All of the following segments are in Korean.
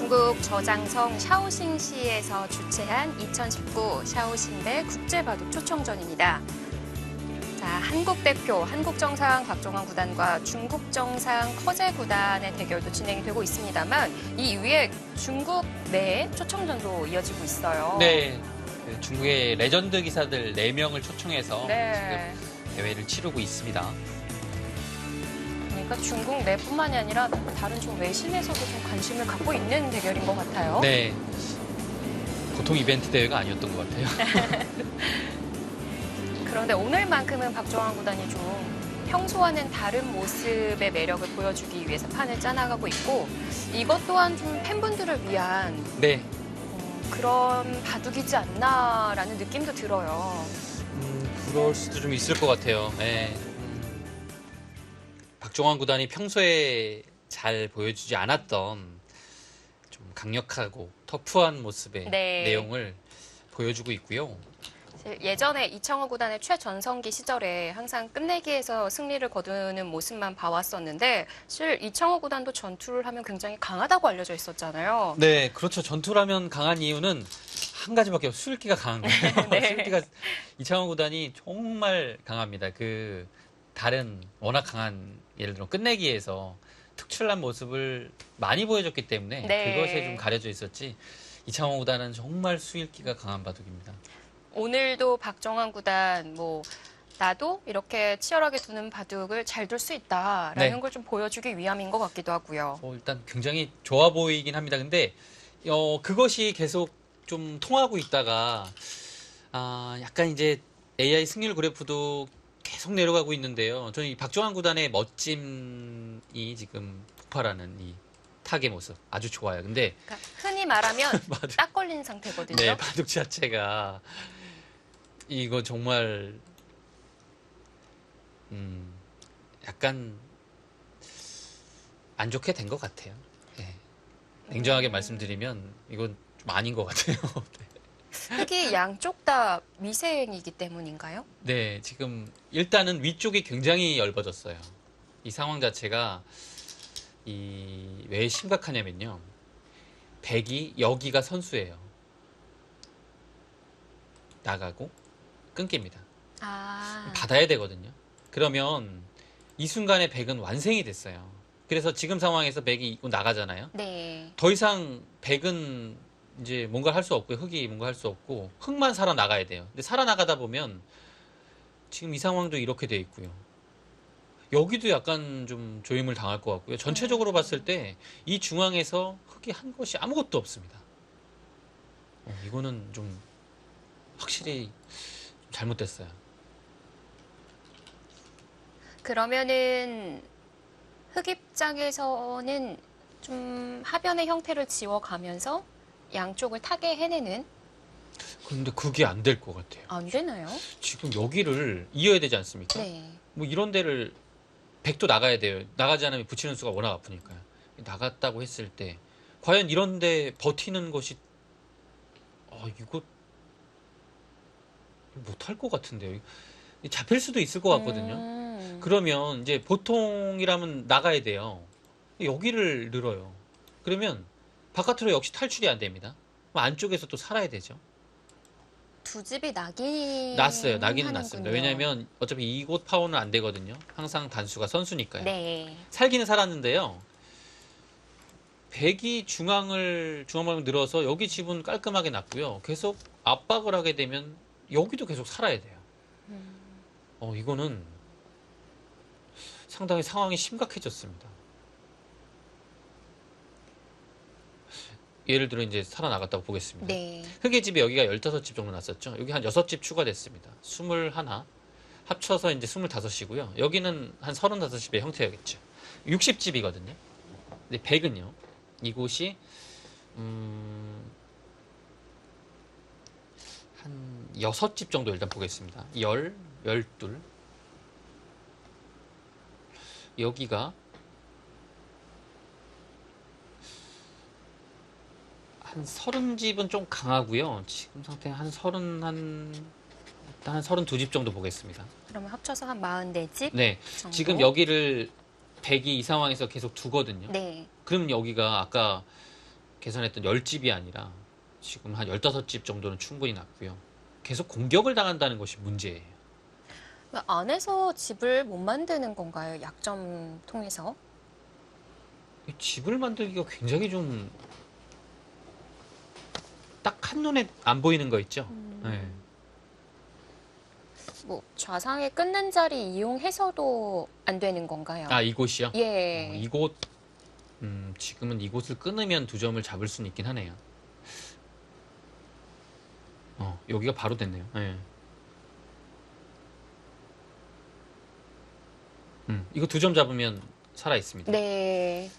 중국 저장성 샤오싱시에서 주최한 2019 샤오싱대 국제바둑 초청전입니다. 자, 한국 대표, 한국 정상 박종원 구단과 중국 정상 커제 구단의 대결도 진행이 되고 있습니다만 이 이후에 중국 내 초청전도 이어지고 있어요. 네, 그 중국의 레전드 기사들 4명을 초청해서 네. 지금 대회를 치르고 있습니다. 그러니까 중국 내뿐만이 아니라 다른 좀 외신에서도 좀 관심을 갖고 있는 대결인 것 같아요. 네, 보통 이벤트 대회가 아니었던 것 같아요. 그런데 오늘만큼은 박종원 구단이 좀 평소와는 다른 모습의 매력을 보여주기 위해서 판을 짜나가고 있고 이것 또한 좀 팬분들을 위한 네, 그런 바둑이지 않나라는 느낌도 들어요. 그럴 수도 좀 있을 것 같아요. 네. 박종원 구단이 평소에 잘 보여주지 않았던 좀 강력하고 터프한 모습의 네. 내용을 보여주고 있고요. 예전에 이창호 구단의 최전성기 시절에 항상 끝내기에서 승리를 거두는 모습만 봐왔었는데 사실 이창호 구단도 전투를 하면 굉장히 강하다고 알려져 있었잖아요. 네, 그렇죠. 전투를 하면 강한 이유는 한 가지밖에 없어요. 수일기가 강한 거예요. 네. 수일기가 이창호 구단이 정말 강합니다. 그 다른 워낙 강한 예를 들어 끝내기에서 특출난 모습을 많이 보여줬기 때문에 네. 그것에 좀 가려져 있었지. 이창호 구단은 정말 수일기가 강한 바둑입니다. 오늘도 박정환 구단 나도 이렇게 치열하게 두는 바둑을 잘 둘 수 있다라는 네. 걸 좀 보여주기 위함인 것 같기도 하고요. 일단 굉장히 좋아 보이긴 합니다. 근데 그것이 계속 좀 통하고 있다가 약간 이제 AI 승률 그래프도 계속 내려가고 있는데요. 저는 이 박종환 구단의 멋짐이 지금 폭발하는 이 탁의 모습 아주 좋아요. 근데 그러니까 흔히 말하면 바둑, 딱 걸린 상태거든요. 네, 바둑 자체가 이거 정말 약간 안 좋게 된 것 같아요. 네. 냉정하게 말씀드리면 이건 좀 아닌 것 같아요. 흙이 양쪽 다 미생이기 때문인가요? 네, 지금 일단은 위쪽이 굉장히 얇아졌어요. 이 상황 자체가 왜 심각하냐면요. 백이 여기가 선수예요. 나가고 끊깁니다. 받아야 되거든요. 그러면 이 순간에 백은 완생이 됐어요. 그래서 지금 상황에서 백이 나가잖아요. 네. 더 이상 백은 이제 뭔가 할 수 없고요. 흙이 뭔가 할 수 없고 흙만 살아나가야 돼요. 근데 살아나가다 보면 지금 이 상황도 이렇게 돼 있고요. 여기도 약간 좀 조임을 당할 것 같고요. 전체적으로 봤을 때 이 중앙에서 흙이 한 것이 아무것도 없습니다. 이거는 좀 확실히 잘못됐어요. 그러면은 흙 입장에서는 좀 하변의 형태를 지워가면서 양쪽을 타게 해내는 그런데 그게 안 될 것 같아요. 안 되나요? 지금 여기를 이어야 되지 않습니까? 네. 이런 데를 백도 나가야 돼요. 나가지 않으면 붙이는 수가 워낙 아프니까요. 나갔다고 했을 때 과연 이런 데 버티는 것이 이거 못할 것 같은데요. 잡힐 수도 있을 것 같거든요. 그러면 이제 보통이라면 나가야 돼요. 여기를 늘어요. 그러면 바깥으로 역시 탈출이 안 됩니다. 안쪽에서 또 살아야 되죠. 두 집이 나기는 났어요. 나기는 났습니다. 하는군요. 왜냐하면 어차피 이곳 파워는 안 되거든요. 항상 단수가 선수니까요. 네. 살기는 살았는데요. 백이 중앙방향 늘어서 여기 집은 깔끔하게 났고요. 계속 압박을 하게 되면 여기도 계속 살아야 돼요. 이거는 상당히 상황이 심각해졌습니다. 예를 들어 이제 살아나갔다고 보겠습니다. 네. 흙의 집이 여기가 15집 정도 났었죠. 여기 한 6집 추가됐습니다. 21. 합쳐서 이제 25이고요. 여기는 한 35집의 형태였겠죠. 60집이거든요. 근데 100은요. 이곳이 한 6집 정도 일단 보겠습니다. 12. 여기가 한 30집은 좀 강하고요. 지금 상태 한 32집 정도 보겠습니다. 그러면 합쳐서 한 44집 네. 정도? 지금 여기를 백이 이 상황에서 계속 두거든요. 네. 그러면 여기가 아까 개선했던 10집이 아니라 지금 한 15집 정도는 충분히 났고요. 계속 공격을 당한다는 것이 문제예요. 안에서 집을 못 만드는 건가요? 약점 통해서? 이 집을 만들기가 굉장히 좀 딱 한눈에 안 보이는 거 있죠? 네. 뭐 좌상의 끊는 자리 이용해서도 안 되는 건가요? 아, 이곳이요? 예. 이곳, 지금은 이곳을 끊으면 2점을 잡을 수는 있긴 하네요. 여기가 바로 됐네요. 네. 이거 2점 잡으면 살아 있습니다. 네.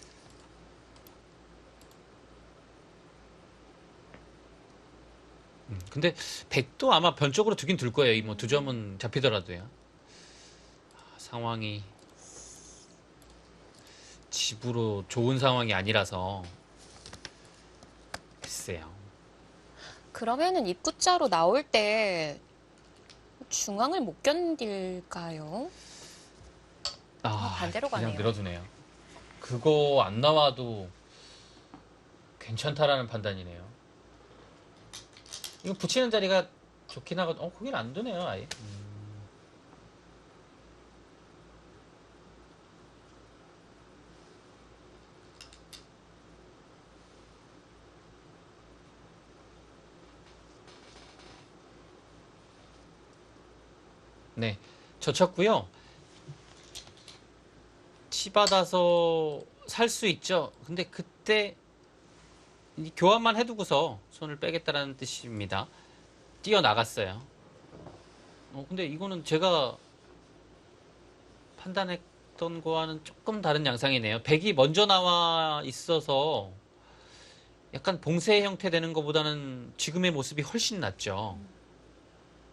근데 100도 아마 변적으로 두긴 둘 거예요. 이 뭐 2점은 잡히더라도요. 상황이 집으로 좋은 상황이 아니라서 글쎄요. 그러면은 입구자로 나올 때 중앙을 못 견딜까요? 반대로 그냥 가네요. 늘어두네요. 그거 안 나와도 괜찮다라는 판단이네요. 이거 붙이는 자리가 좋긴 하거든. 거긴 안 되네요, 아예. 네, 젖혔고요. 치 받아서 살 수 있죠. 근데 그때 이 교환만 해두고서 손을 빼겠다라는 뜻입니다. 뛰어나갔어요. 근데 이거는 제가 판단했던 거와는 조금 다른 양상이네요. 백이 먼저 나와 있어서 약간 봉쇄 형태 되는 것보다는 지금의 모습이 훨씬 낫죠.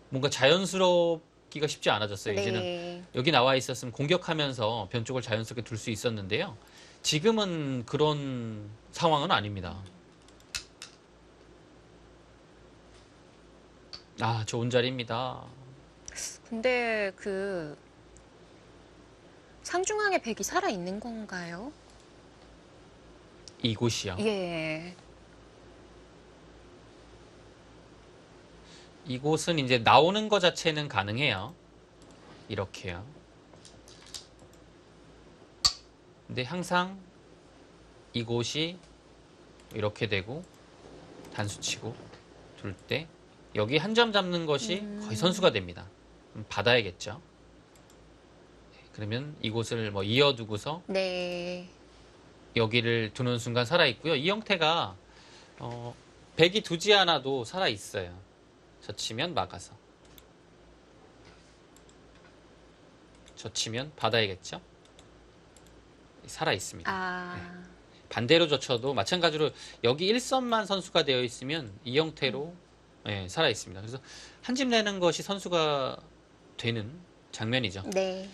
뭔가 자연스럽기가 쉽지 않아졌어요. 이제는 네. 여기 나와 있었으면 공격하면서 변 쪽을 자연스럽게 둘 수 있었는데요. 지금은 그런 상황은 아닙니다. 좋은 자리입니다. 근데 그 상중앙에 백이 살아 있는 건가요? 이곳이요. 예. 이곳은 이제 나오는 것 자체는 가능해요. 이렇게요. 근데 항상 이곳이 이렇게 되고 단수치고 둘 때 여기 한 점 잡는 것이 거의 선수가 됩니다. 받아야겠죠. 그러면 이곳을 뭐 이어두고서 네. 여기를 두는 순간 살아있고요. 이 형태가 백이 두지 않아도 살아있어요. 젖히면 막아서. 젖히면 받아야겠죠. 살아있습니다. 반대로 젖혀도 마찬가지로 여기 1선만 선수가 되어 있으면 이 형태로 살아있습니다. 그래서 한 집 내는 것이 선수가 되는 장면이죠. 네.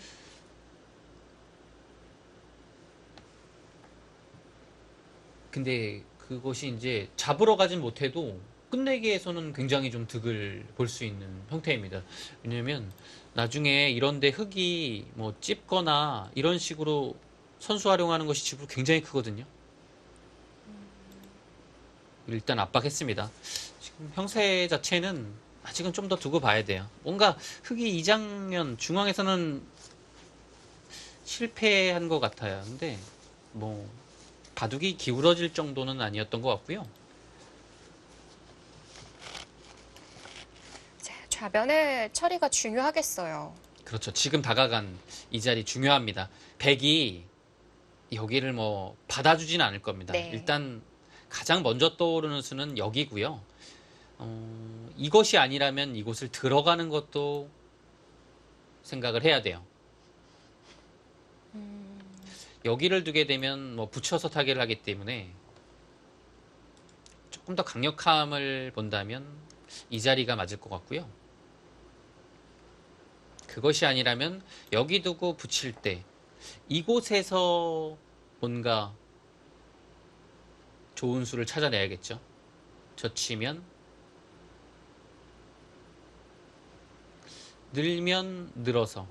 근데 그것이 이제 잡으러 가진 못해도 끝내기에서는 굉장히 좀 득을 볼 수 있는 형태입니다. 왜냐면 나중에 이런데 흙이 뭐 찝거나 이런 식으로 선수 활용하는 것이 집으로 굉장히 크거든요. 일단 압박했습니다. 지금 형세 자체는 아직은 좀 더 두고 봐야 돼요. 뭔가 흙이 이 장면 중앙에서는 실패한 것 같아요. 근데 뭐 바둑이 기울어질 정도는 아니었던 것 같고요. 자, 좌변의 처리가 중요하겠어요. 그렇죠. 지금 다가간 이 자리 중요합니다. 백이 여기를 뭐 받아주진 않을 겁니다. 네. 일단 가장 먼저 떠오르는 수는 여기고요. 이것이 아니라면 이곳을 들어가는 것도 생각을 해야 돼요. 여기를 두게 되면 뭐 붙여서 타개를 하기 때문에 조금 더 강력함을 본다면 이 자리가 맞을 것 같고요. 그것이 아니라면 여기 두고 붙일 때 이곳에서 뭔가 좋은 수를 찾아내야겠죠. 젖히면 늘면 늘어서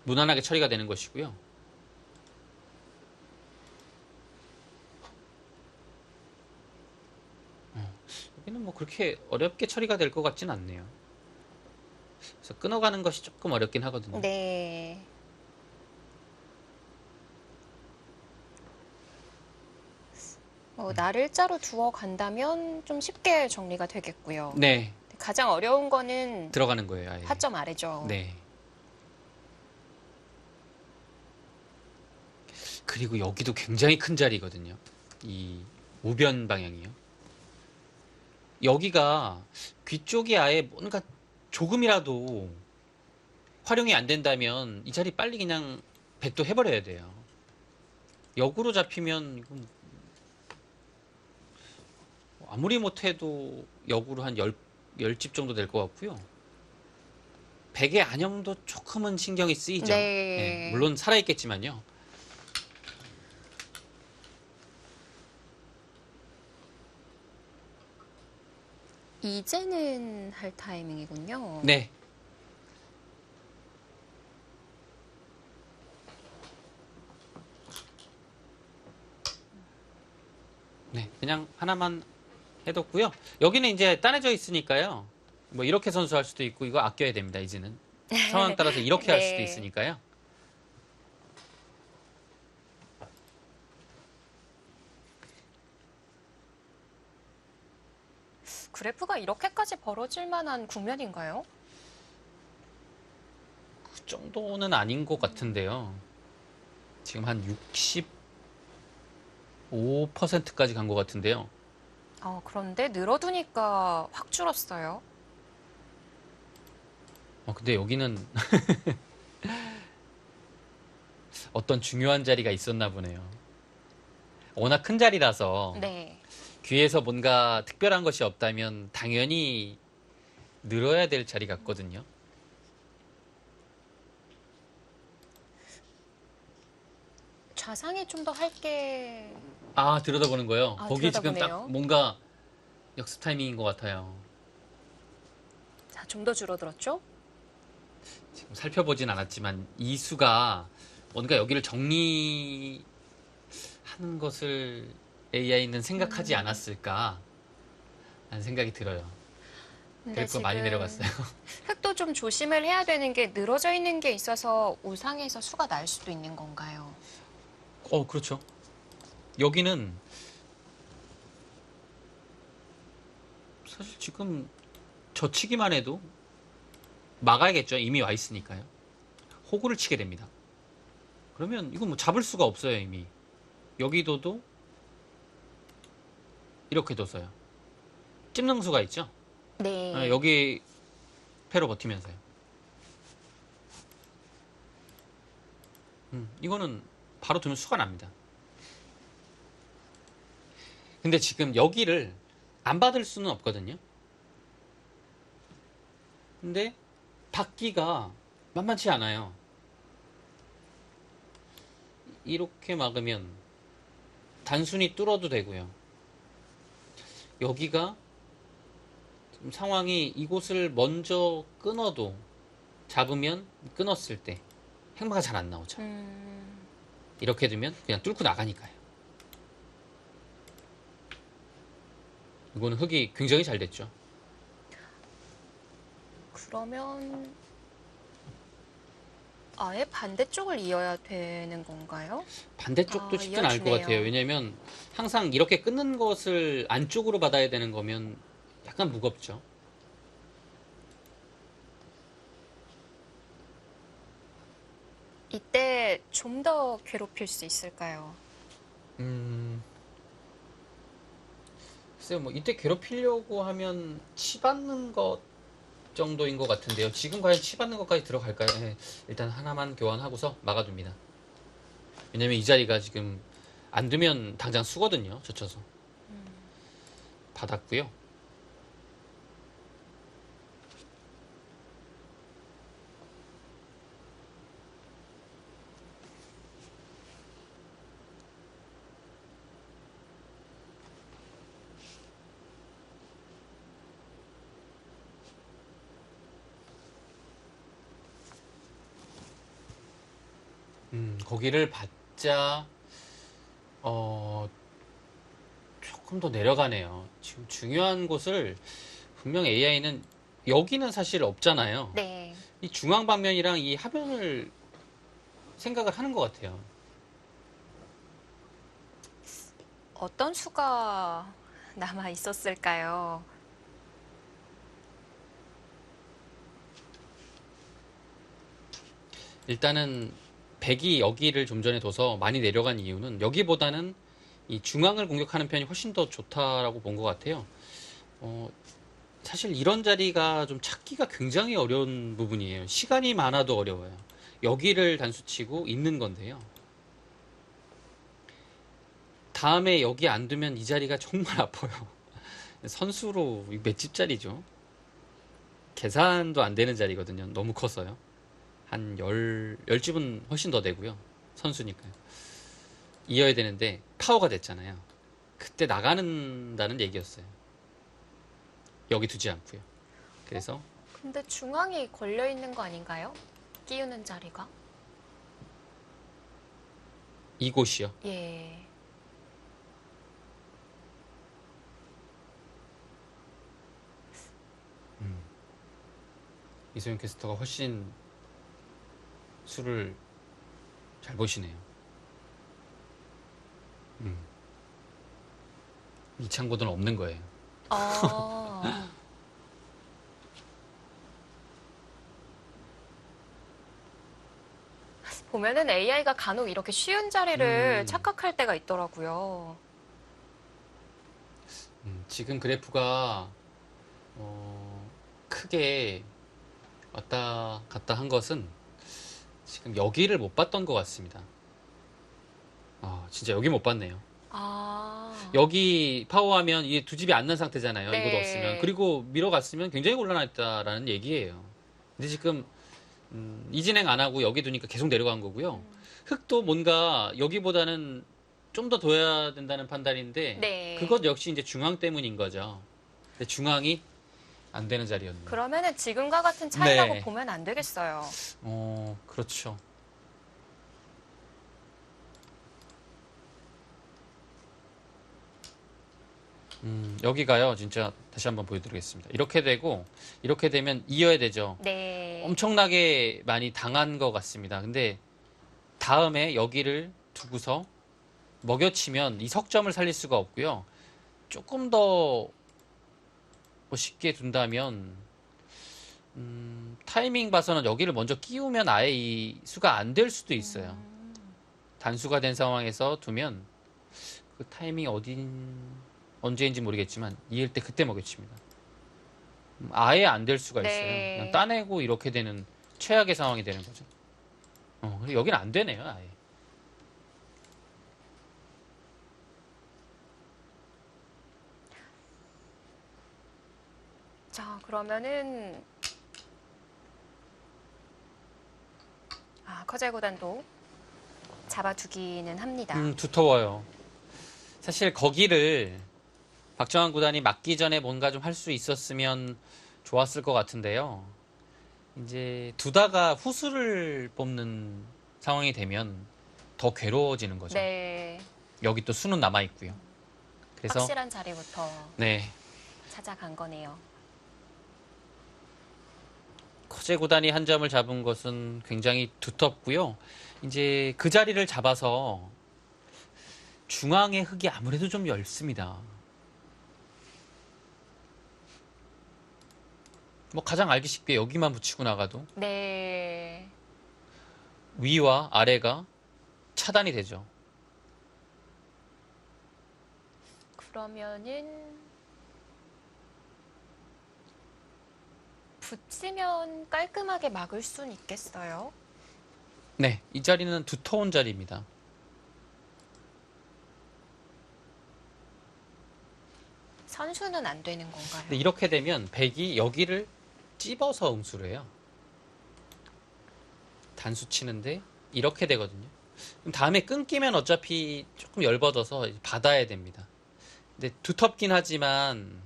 무난하게 처리가 되는 것이고요. 그렇게 어렵게 처리가 될 것 같진 않네요. 그래서 끊어가는 것이 조금 어렵긴 하거든요. 네. 날일자로 두어 간다면 좀 쉽게 정리가 되겠고요. 네, 가장 어려운 거는 들어가는 거예요, 아예. 타점 아래죠. 네. 그리고 여기도 굉장히 큰 자리거든요. 이 우변 방향이요. 여기가 귀 쪽이 아예 뭔가 조금이라도 활용이 안 된다면 이 자리 빨리 그냥 백도 해버려야 돼요. 역으로 잡히면 이건 아무리 못해도 역으로 한 10집 정도 될 것 같고요. 백의 안형도 조금은 신경이 쓰이죠. 네. 예, 물론 살아있겠지만요. 이제는 할 타이밍이군요. 네. 네, 그냥 하나만 해뒀고요. 여기는 이제 따내져 있으니까요. 뭐 이렇게 선수할 수도 있고 이거 아껴야 됩니다. 이제는 상황 따라서 이렇게 할 수도 네. 있으니까요. 그래프가 이렇게까지 벌어질 만한 국면인가요? 그 정도는 아닌 것 같은데요. 지금 한 65%까지 간 것 같은데요. 그런데 늘어두니까 확 줄었어요. 근데 여기는 어떤 중요한 자리가 있었나 보네요. 워낙 큰 자리라서 네. 귀에서 뭔가 특별한 것이 없다면 당연히 늘어야 될 자리 같거든요. 좌상이 좀 더 할게. 들여다보는 거요. 거기 지금 들여다보네요. 딱 뭔가 역습 타이밍인 것 같아요. 자, 좀 더 줄어들었죠? 지금 살펴보진 않았지만 이 수가 뭔가 여기를 정리하는 것을 AI는 생각하지 않았을까 라는 생각이 들어요. 근데 그래프 많이 내려갔어요. 흑도 좀 조심을 해야 되는 게 늘어져 있는 게 있어서 우상에서 수가 날 수도 있는 건가요? 그렇죠. 여기는 사실 지금 젖히기만 해도 막아야겠죠. 이미 와 있으니까요. 호구를 치게 됩니다. 그러면 이건 뭐 잡을 수가 없어요, 이미. 여기도도 이렇게 뒀어요. 찝는 수가 있죠. 네. 여기 패로 버티면서요. 이거는 바로 두면 수가 납니다. 근데 지금 여기를 안 받을 수는 없거든요. 근데 받기가 만만치 않아요. 이렇게 막으면 단순히 뚫어도 되고요. 여기가 지금 상황이 이곳을 먼저 끊어도 잡으면 끊었을 때 행마가 잘 안 나오죠. 이렇게 두면 그냥 뚫고 나가니까요. 이거는 흙이 굉장히 잘 됐죠. 그러면 아예 반대쪽을 이어야 되는 건가요? 반대쪽도 쉽진 않을 것 이어주네요. 같아요. 왜냐면 항상 이렇게 끊는 것을 안쪽으로 받아야 되는 거면 약간 무겁죠. 이때 좀 더 괴롭힐 수 있을까요? 글쎄요, 뭐 이때 괴롭히려고 하면 치받는 것 정도인 것 같은데요. 지금 과연 치받는 것까지 들어갈까요? 네, 일단 하나만 교환하고서 막아둡니다. 왜냐면 이 자리가 지금 안 두면 당장 수거든요. 젖혀서. 받았고요. 거기를 받자, 조금 더 내려가네요. 지금 중요한 곳을 분명 AI는 여기는 사실 없잖아요. 네. 이 중앙 방면이랑 이 하변을 생각을 하는 것 같아요. 어떤 수가 남아 있었을까요? 일단은 백이 여기를 좀 전에 둬서 많이 내려간 이유는 여기보다는 이 중앙을 공격하는 편이 훨씬 더 좋다라고 본 것 같아요. 사실 이런 자리가 좀 찾기가 굉장히 어려운 부분이에요. 시간이 많아도 어려워요. 여기를 단수치고 있는 건데요. 다음에 여기 안 두면 이 자리가 정말 아파요. 선수로 몇 집짜리죠? 계산도 안 되는 자리거든요. 너무 커서요. 한 10집은 훨씬 더 되고요. 선수니까요. 이어야 되는데 파워가 됐잖아요. 그때 나가는다는 얘기였어요. 여기 두지 않고요. 그래서 근데 중앙이 걸려 있는 거 아닌가요? 끼우는 자리가? 이곳이요. 예. 이소영 캐스터가 훨씬 수를 잘 보시네요. 이창고는 없는 거예요. 어. 보면은 AI가 간혹 이렇게 쉬운 자리를 착각할 때가 있더라고요. 지금 그래프가 크게 왔다 갔다 한 것은 지금 여기를 못 봤던 것 같습니다. 진짜 여기 못 봤네요. 아. 여기 파워하면 이게 두 집이 안 난 상태잖아요. 네. 이곳 없으면. 그리고 밀어갔으면 굉장히 곤란했다라는 얘기예요. 근데 지금 이진행 안 하고 여기 두니까 계속 내려간 거고요. 흙도 뭔가 여기보다는 좀 더 둬야 된다는 판단인데 네. 그것 역시 이제 중앙 때문인 거죠. 근데 중앙이 안 되는 자리였네요. 그러면은 지금과 같은 차이라고 네. 보면 안 되겠어요. 그렇죠. 여기가요, 진짜 다시 한번 보여드리겠습니다. 이렇게 되고, 이렇게 되면 이어야 되죠. 네. 엄청나게 많이 당한 것 같습니다. 근데 다음에 여기를 두고서 먹여치면 이 석점을 살릴 수가 없고요. 조금 더 쉽게 둔다면, 타이밍 봐서는 여기를 먼저 끼우면 아예 이 수가 안 될 수도 있어요. 단수가 된 상황에서 두면 그 타이밍이 언제인지 모르겠지만 이을 때 그때 먹여칩니다. 아예 안 될 수가 있어요. 네. 그냥 따내고 이렇게 되는 최악의 상황이 되는 거죠. 근데 여기는 안 되네요, 아예. 자, 그러면은 커제구단도 잡아두기는 합니다. 두터워요. 사실 거기를 박정환 구단이 막기 전에 뭔가 좀 할 수 있었으면 좋았을 것 같은데요. 이제 두다가 후수를 뽑는 상황이 되면 더 괴로워지는 거죠. 네. 여기 또 수는 남아 있고요. 그래서 확실한 자리부터 네, 찾아간 거네요. 커제 구단이 한 점을 잡은 것은 굉장히 두텁고요. 이제 그 자리를 잡아서 중앙의 흙이 아무래도 좀 얇습니다. 뭐 가장 알기 쉽게 여기만 붙이고 나가도 네. 위와 아래가 차단이 되죠. 그러면은 붙이면 깔끔하게 막을 순 있겠어요? 네, 이 자리는 두터운 자리입니다. 선수는 안 되는 건가요? 근데 이렇게 되면 백이 여기를 찝어서 응수를 해요. 단수 치는데 이렇게 되거든요. 그럼 다음에 끊기면 어차피 조금 열받아서 받아야 됩니다. 근데 두텁긴 하지만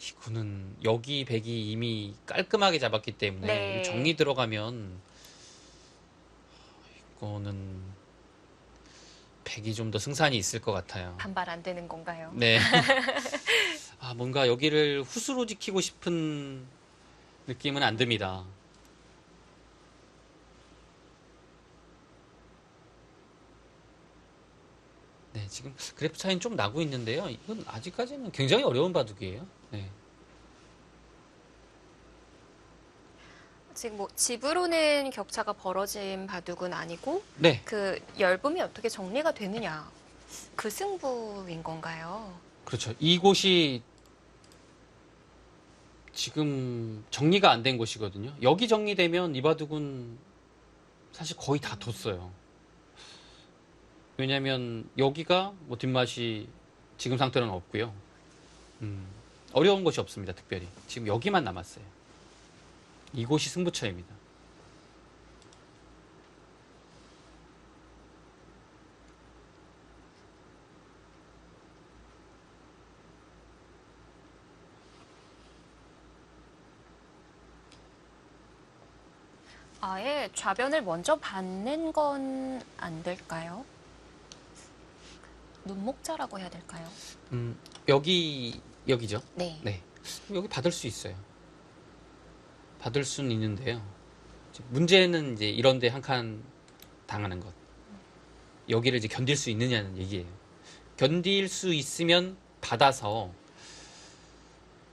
이거는 여기 백이 이미 깔끔하게 잡았기 때문에 네. 정리 들어가면 이거는 백이 좀 더 승산이 있을 것 같아요. 반발 안 되는 건가요? 네. 아, 뭔가 여기를 후수로 지키고 싶은 느낌은 안 듭니다. 네, 지금 그래프 차이는 좀 나고 있는데요. 이건 아직까지는 굉장히 어려운 바둑이에요. 네. 지금 뭐 집으로는 격차가 벌어진 바둑은 아니고 네, 그 열분이 어떻게 정리가 되느냐 그 승부인 건가요? 그렇죠. 이곳이 지금 정리가 안 된 곳이거든요. 여기 정리되면 이 바둑은 사실 거의 다 뒀어요. 왜냐하면 여기가 뭐 뒷맛이 지금 상태로는 없고요. 어려운 곳이 없습니다. 특별히 지금 여기만 남았어요. 이곳이 승부처입니다. 아예 좌변을 먼저 받는 건 안 될까요? 눈목자라고 해야 될까요? 여기죠. 네. 네, 여기 받을 수 있어요. 받을 수는 있는데요. 문제는 이제 이런데 한 칸 당하는 것. 여기를 이제 견딜 수 있느냐는 얘기예요. 견딜 수 있으면 받아서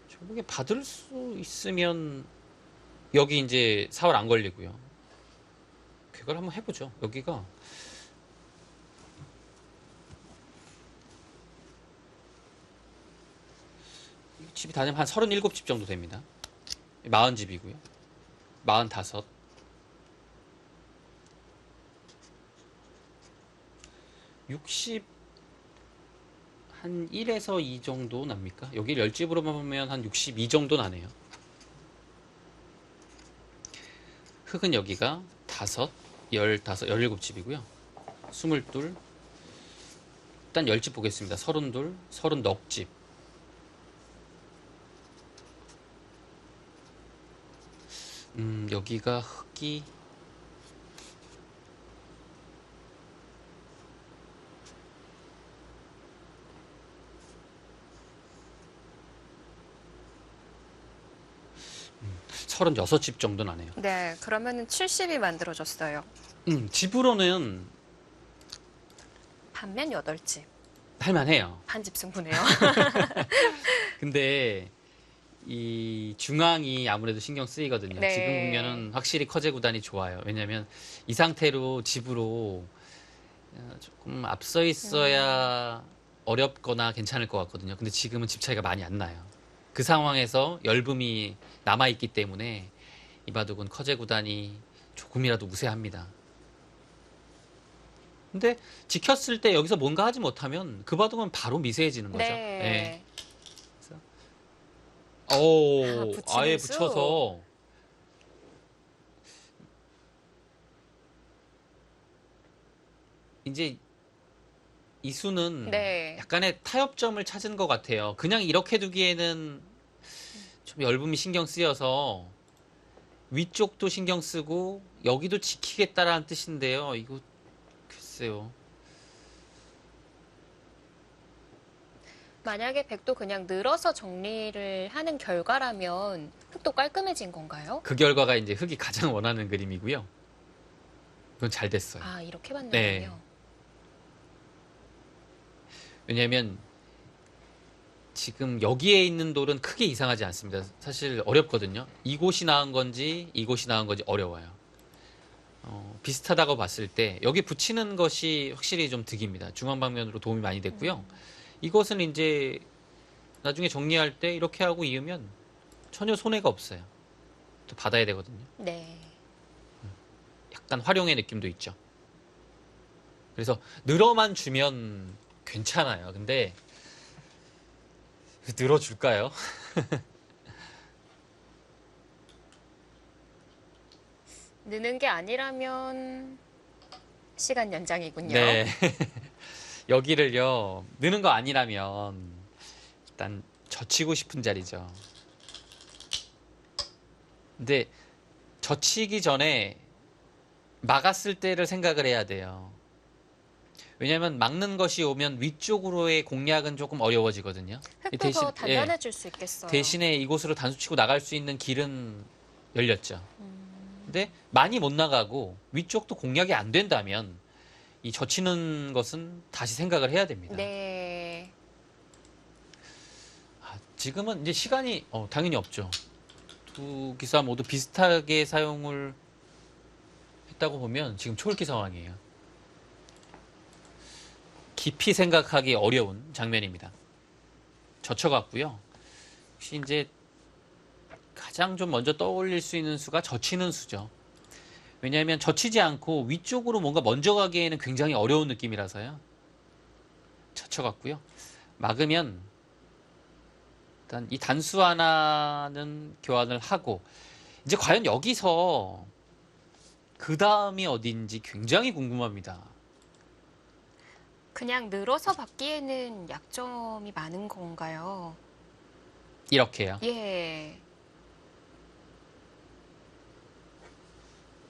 저게 받을 수 있으면 여기 이제 4월 안 걸리고요. 그걸 한번 해보죠. 여기가 집이 다 되면 한 37집 정도 됩니다. 40집이고요. 45. 60, 한 1에서 2 정도 납니까? 여기 10집으로만 보면 한 62 정도 나네요. 흙은 여기가 5, 15, 17집이고요. 22. 일단 10집 보겠습니다. 32, 34집. 여기가 흙이 서른 36집 정도 나네요. 네, 그러면은 70이 만들어졌어요. 집으로는 반면 8집. 할만해요. 반집 승부네요. 근데 이 중앙이 아무래도 신경 쓰이거든요. 네. 지금 보면은 확실히 커제 구단이 좋아요. 왜냐하면 이 상태로 집으로 조금 앞서 있어야 어렵거나 괜찮을 것 같거든요. 근데 지금은 집 차이가 많이 안 나요. 그 상황에서 열붐이 남아있기 때문에 이 바둑은 커제 구단이 조금이라도 우세합니다. 근데 지켰을 때 여기서 뭔가 하지 못하면 그 바둑은 바로 미세해지는 거죠. 네. 오, 붙이는 아예 수? 붙여서 이제 이 수는 네. 약간의 타협점을 찾은 것 같아요. 그냥 이렇게 두기에는 좀 열분이 신경 쓰여서 위쪽도 신경 쓰고 여기도 지키겠다라는 뜻인데요. 이거 글쎄요. 만약에 백도 그냥 늘어서 정리를 하는 결과라면 흙도 깔끔해진 건가요? 그 결과가 이제 흙이 가장 원하는 그림이고요. 이건 잘 됐어요. 아, 이렇게 봤나 네. 보네요. 왜냐하면 지금 여기에 있는 돌은 크게 이상하지 않습니다. 사실 어렵거든요. 이곳이 나은 건지 이곳이 나은 건지 어려워요. 비슷하다고 봤을 때 여기 붙이는 것이 확실히 좀 득입니다. 중앙 방면으로 도움이 많이 됐고요. 이것은 이제 나중에 정리할 때 이렇게 하고 이으면 전혀 손해가 없어요. 또 받아야 되거든요. 네. 약간 활용의 느낌도 있죠. 그래서 늘어만 주면 괜찮아요. 근데 늘어줄까요? 느는 게 아니라면 시간 연장이군요. 네. 여기를요, 느는 거 아니라면 일단 젖히고 싶은 자리죠. 근데 젖히기 전에 막았을 때를 생각을 해야 돼요. 왜냐하면 막는 것이 오면 위쪽으로의 공략은 조금 어려워지거든요. 흙도 더 예, 단단해질 수 있겠어요. 대신에 이곳으로 단수치고 나갈 수 있는 길은 열렸죠. 근데 많이 못 나가고 위쪽도 공략이 안 된다면 이 젖히는 것은 다시 생각을 해야 됩니다. 네. 지금은 이제 시간이 당연히 없죠. 두 기사 모두 비슷하게 사용을 했다고 보면 지금 초읽기 상황이에요. 깊이 생각하기 어려운 장면입니다. 젖혀갔고요. 혹시 이제 가장 좀 먼저 떠올릴 수 있는 수가 젖히는 수죠. 왜냐하면 젖히지 않고 위쪽으로 뭔가 먼저 가기에는 굉장히 어려운 느낌이라서요. 젖혀갔고요. 막으면 일단 이 단수 하나는 교환을 하고 이제 과연 여기서 그 다음이 어딘지 굉장히 궁금합니다. 그냥 늘어서 받기에는 약점이 많은 건가요? 이렇게요. 예.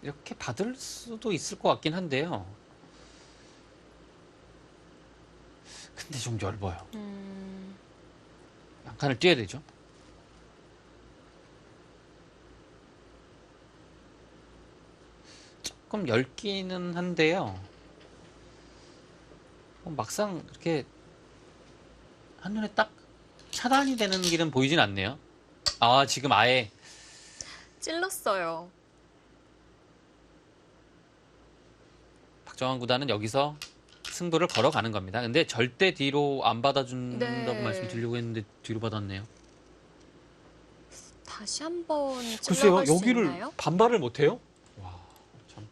이렇게 받을 수도 있을 것 같긴 한데요. 근데 좀 얇아요. 한 칸을 뛰어야 되죠. 조금 얇기는 한데요. 막상 이렇게 한눈에 딱 차단이 되는 길은 보이진 않네요. 아, 지금 아예 찔렀어요. 박정환 구단은 여기서 승부를 걸어가는 겁니다. 근데 절대 뒤로 안 받아준다고 네. 말씀드리려고 했는데 뒤로 받았네요. 다시 한번 글쎄요, 찔러갈 수 여기를 있나요? 반발을 못해요? 와, 참.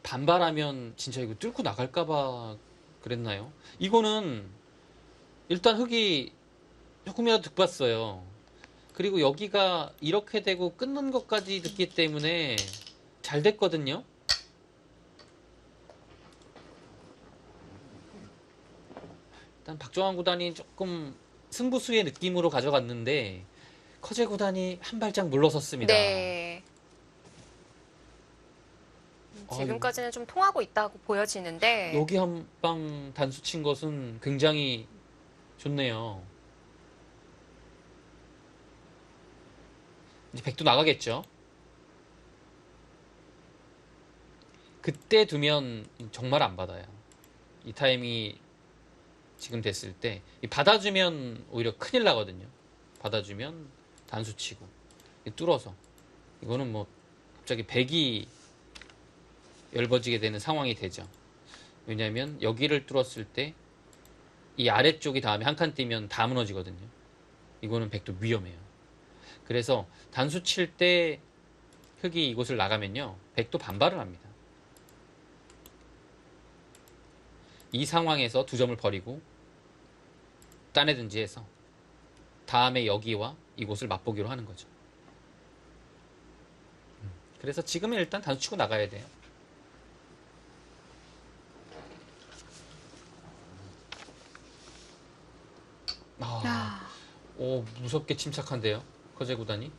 반발하면 진짜 이거 뚫고 나갈까봐 그랬나요? 이거는 일단 흙이 조금이라도 득봤어요. 그리고 여기가 이렇게 되고 끊는 것까지 듣기 때문에 잘 됐거든요. 일단 박정환 구단이 조금 승부수의 느낌으로 가져갔는데 커제 구단이 한 발짝 물러섰습니다. 네. 지금까지는 좀 통하고 있다고 보여지는데 여기 한 방 단수 친 것은 굉장히 좋네요. 이제 백도 나가겠죠. 그때 두면 정말 안 받아요. 이 타임이 지금 됐을 때 받아주면 오히려 큰일 나거든요. 받아주면 단수 치고 뚫어서 이거는 뭐 갑자기 백이 열버지게 되는 상황이 되죠. 왜냐하면 여기를 뚫었을 때 이 아래쪽이 다음에 한 칸 뛰면 다 무너지거든요. 이거는 백도 위험해요. 그래서 단수 칠 때 흙이 이곳을 나가면요, 백도 반발을 합니다. 이 상황에서 두 점을 버리고 따내든지 해서 다음에 여기와 이곳을 맛보기로 하는 거죠. 그래서 지금은 일단 단수 치고 나가야 돼요. 오, 무섭게 침착한데요, 커제 구단이.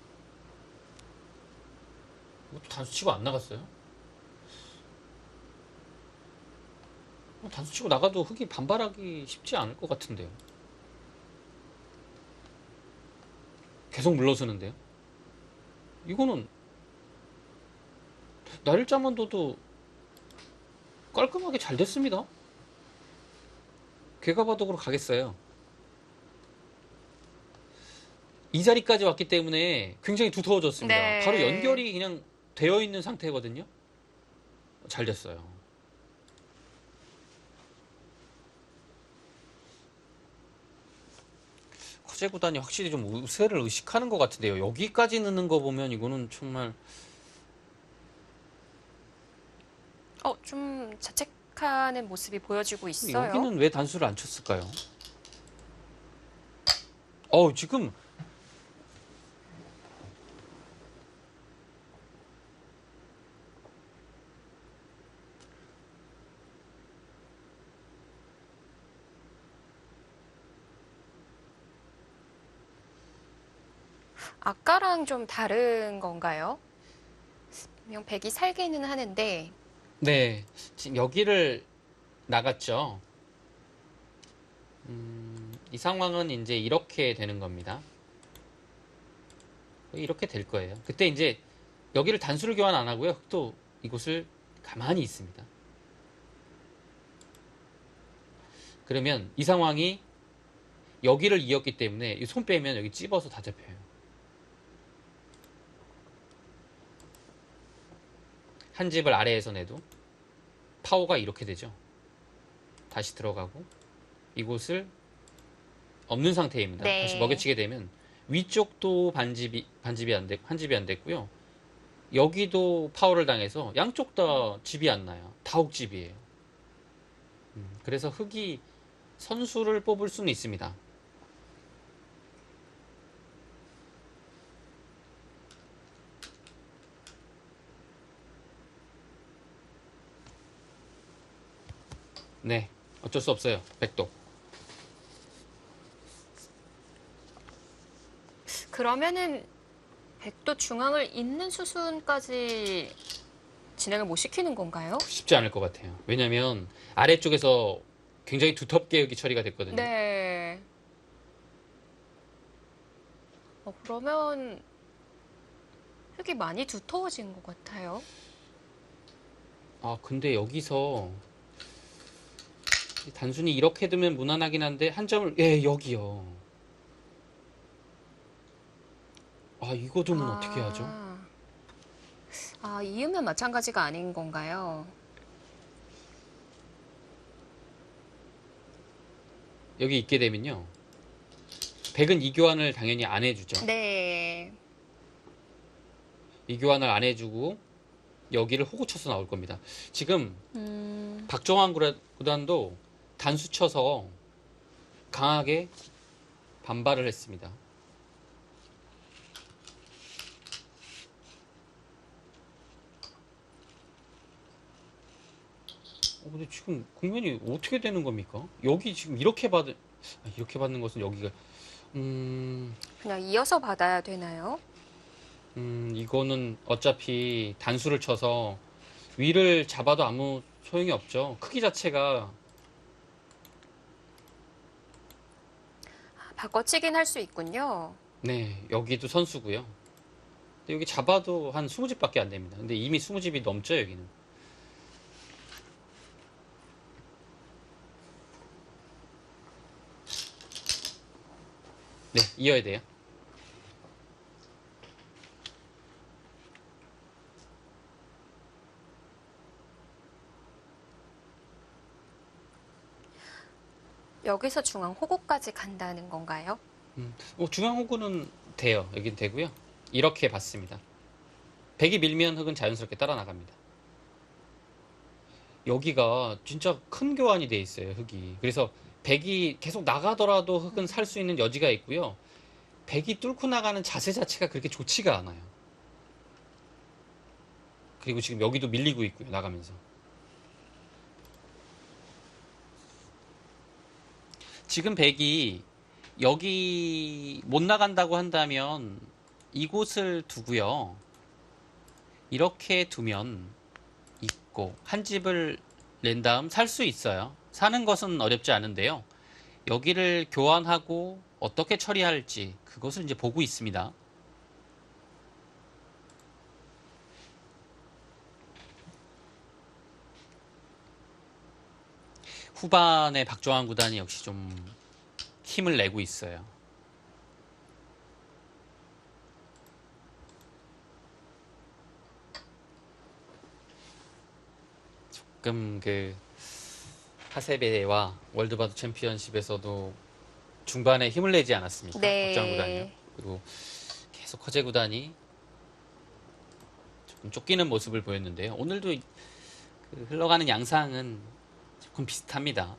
이것도 단수 치고 안 나갔어요. 단수 치고 나가도 흙이 반발하기 쉽지 않을 것 같은데요. 계속 물러서는데요. 이거는 날일자만 둬도 깔끔하게 잘 됐습니다. 괴가바독으로 가겠어요. 이 자리까지 왔기 때문에 굉장히 두터워졌습니다. 네. 바로 연결이 그냥 되어 있는 상태거든요. 잘 됐어요. 커제 구단이 확실히 좀 우세를 의식하는 것 같은데요. 여기까지 넣는 거 보면 이거는 정말 좀 자책하는 모습이 보여지고 있어요. 여기는 왜 단수를 안 쳤을까요? 지금 아까랑 좀 다른 건가요? 분명 백이 살기는 하는데 네, 지금 여기를 나갔죠. 이 상황은 이제 이렇게 되는 겁니다. 이렇게 될 거예요. 그때 이제 여기를 단수를 교환 안 하고요. 흑도 이곳을 가만히 있습니다. 그러면 이 상황이 여기를 이었기 때문에 이 손 빼면 여기 찝어서 다 잡혀요. 한 집을 아래에서 내도 파워가 이렇게 되죠. 다시 들어가고 이곳을 없는 상태입니다. 네. 다시 먹여치게 되면 위쪽도 반집이 안 됐고 한 집이 안 됐고요. 여기도 파워를 당해서 양쪽 다 집이 안 나요. 다 옥집이에요. 그래서 흑이 선수를 뽑을 수는 있습니다. 네, 어쩔 수 없어요. 백도. 그러면은 백도 중앙을 잇는 수순까지 진행을 못 시키는 건가요? 쉽지 않을 것 같아요. 왜냐면 아래쪽에서 굉장히 두텁게 여기 처리가 됐거든요. 네. 그러면 흙이 많이 두터워진 것 같아요. 아, 근데 여기서 단순히 이렇게 두면 무난하긴 한데 한 점을 여기요. 아, 이거 두면 어떻게 하죠? 이으면 마찬가지가 아닌 건가요? 여기 있게 되면요. 백은 이 교환을 당연히 안 해주죠. 네. 이 교환을 안 해주고 여기를 호구 쳐서 나올 겁니다. 지금 박정환 구단도 단수 쳐서 강하게 반발을 했습니다. 근데 지금 국면이 어떻게 되는 겁니까? 여기 지금 이렇게 받는 것은 여기가 그냥 이어서 받아야 되나요? 이거는 어차피 단수를 쳐서 위를 잡아도 아무 소용이 없죠. 크기 자체가 바꿔치긴 할 수 있군요. 네, 여기도 선수고요. 근데 여기 잡아도 한 20집밖에 안 됩니다. 근데 이미 20집이 넘죠, 여기는. 네, 이어야 돼요. 여기서 중앙 호구까지 간다는 건가요? 중앙 호구는 돼요. 여긴 되고요. 이렇게 봤습니다. 백이 밀면 흑은 자연스럽게 따라 나갑니다. 여기가 진짜 큰 교환이 돼 있어요, 흑이. 그래서 백이 계속 나가더라도 흑은 살 수 있는 여지가 있고요. 백이 뚫고 나가는 자세 자체가 그렇게 좋지가 않아요. 그리고 지금 여기도 밀리고 있고요, 나가면서. 지금 백이 여기 못 나간다고 한다면 이곳을 두고요. 이렇게 두면 있고 한 집을 낸 다음 살 수 있어요. 사는 것은 어렵지 않은데요. 여기를 교환하고 어떻게 처리할지 그것을 이제 보고 있습니다. 후반에 박정환 구단이 역시 좀 힘을 내고 있어요. 조금 하세베와 월드바도 챔피언십에서도 중반에 힘을 내지 않았습니까? 네. 박정환 구단이요. 그리고 계속 허재 구단이 조금 쫓기는 모습을 보였는데요. 오늘도 흘러가는 양상은 조금 비슷합니다.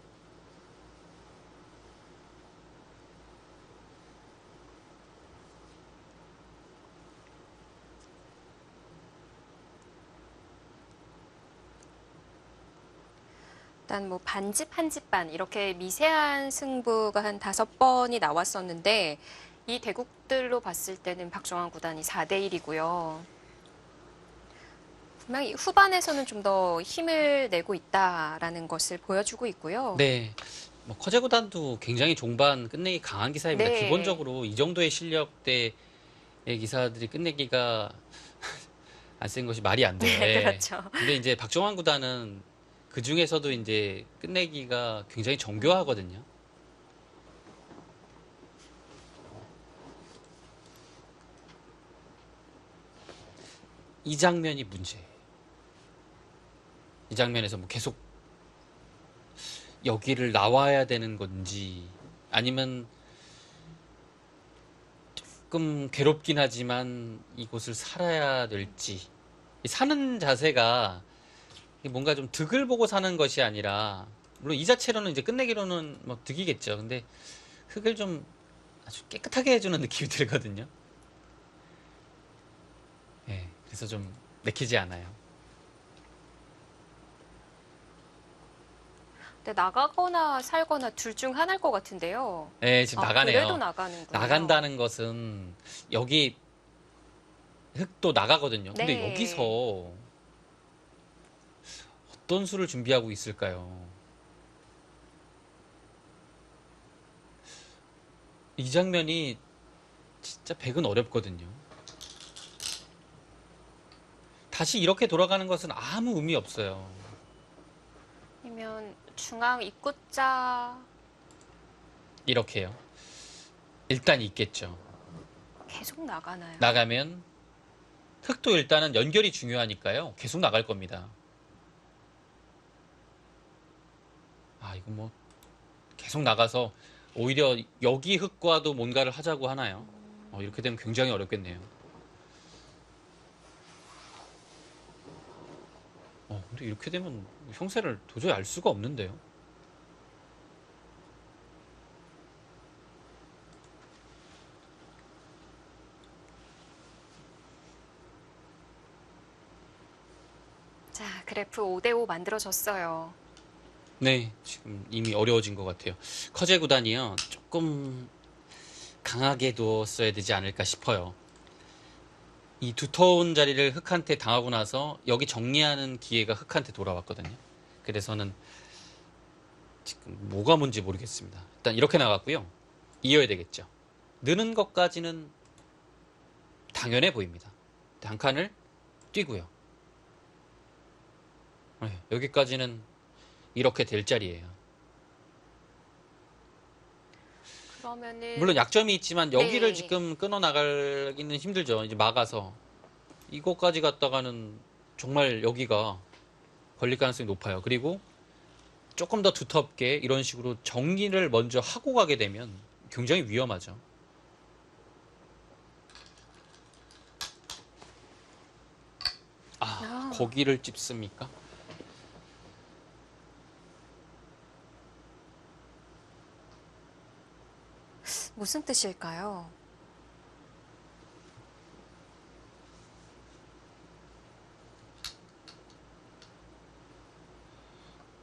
일단 뭐 반집 한 집 반 이렇게 미세한 승부가 한 5번이 나왔었는데 이 대국들로 봤을 때는 박정환 구단이 4대 1이고요. 분명 히 후반에서는 좀 더 힘을 내고 있다라는 것을 보여주고 있고요. 네. 뭐 커제 구단도 굉장히 종반 끝내기 강한 기사입니다. 네. 기본적으로 이 정도의 실력대의 기사들이 끝내기가 안 센 것이 말이 안 돼요. 네, 예. 그렇죠. 근데 이제 박정환 구단은 그 중에서도 이제 끝내기가 굉장히 정교하거든요. 이 장면이 문제예요. 이 장면에서 뭐 계속 여기를 나와야 되는 건지 아니면 조금 괴롭긴 하지만 이곳을 살아야 될지 이 사는 자세가 뭔가 좀 득을 보고 사는 것이 아니라 물론 이 자체로는 이제 끝내기로는 뭐 득이겠죠. 근데 흙을 좀 아주 깨끗하게 해주는 느낌이 들거든요. 예, 그래서 좀 내키지 않아요. 근데 나가거나 살거나 둘 중 하나일 것 같은데요. 예, 지금 아, 나가네요. 그래도 나가는군요. 나간다는 것은 여기 흙도 나가거든요. 근데 네. 여기서 어떤 수를 준비하고 있을까요? 이 장면이 진짜 백은 어렵거든요. 다시 이렇게 돌아가는 것은 아무 의미 없어요. 아니면 중앙 입구자 이렇게요. 일단 있겠죠. 계속 나가나요? 나가면 흙도 일단은 연결이 중요하니까요. 계속 나갈 겁니다. 아, 이거 뭐 계속 나가서 오히려 여기 흙과도 뭔가를 하자고 하나요? 이렇게 되면 굉장히 어렵겠네요. 근데 이렇게 되면 형세를 도저히 알 수가 없는데요. 자, 그래프 5대5 만들어졌어요. 네, 지금 이미 어려워진 것 같아요. 커제 구단이요, 조금 강하게 두었어야 되지 않을까 싶어요. 이 두터운 자리를 흑한테 당하고 나서 여기 정리하는 기회가 흑한테 돌아왔거든요. 그래서는 지금 뭐가 뭔지 모르겠습니다. 일단 이렇게 나갔고요. 이어야 되겠죠. 느는 것까지는 당연해 보입니다. 한 칸을 뛰고요. 네, 여기까지는 이렇게 될 자리예요. 그러면은 물론 약점이 있지만 여기를 네. 지금 끊어 나가기는 힘들죠. 이제 막아서 이거까지 갔다가는 정말 여기가 걸릴 가능성이 높아요. 그리고 조금 더 두텁게 이런 식으로 정리를 먼저 하고 가게 되면 굉장히 위험하죠. 거기를 찝습니까? 무슨 뜻일까요?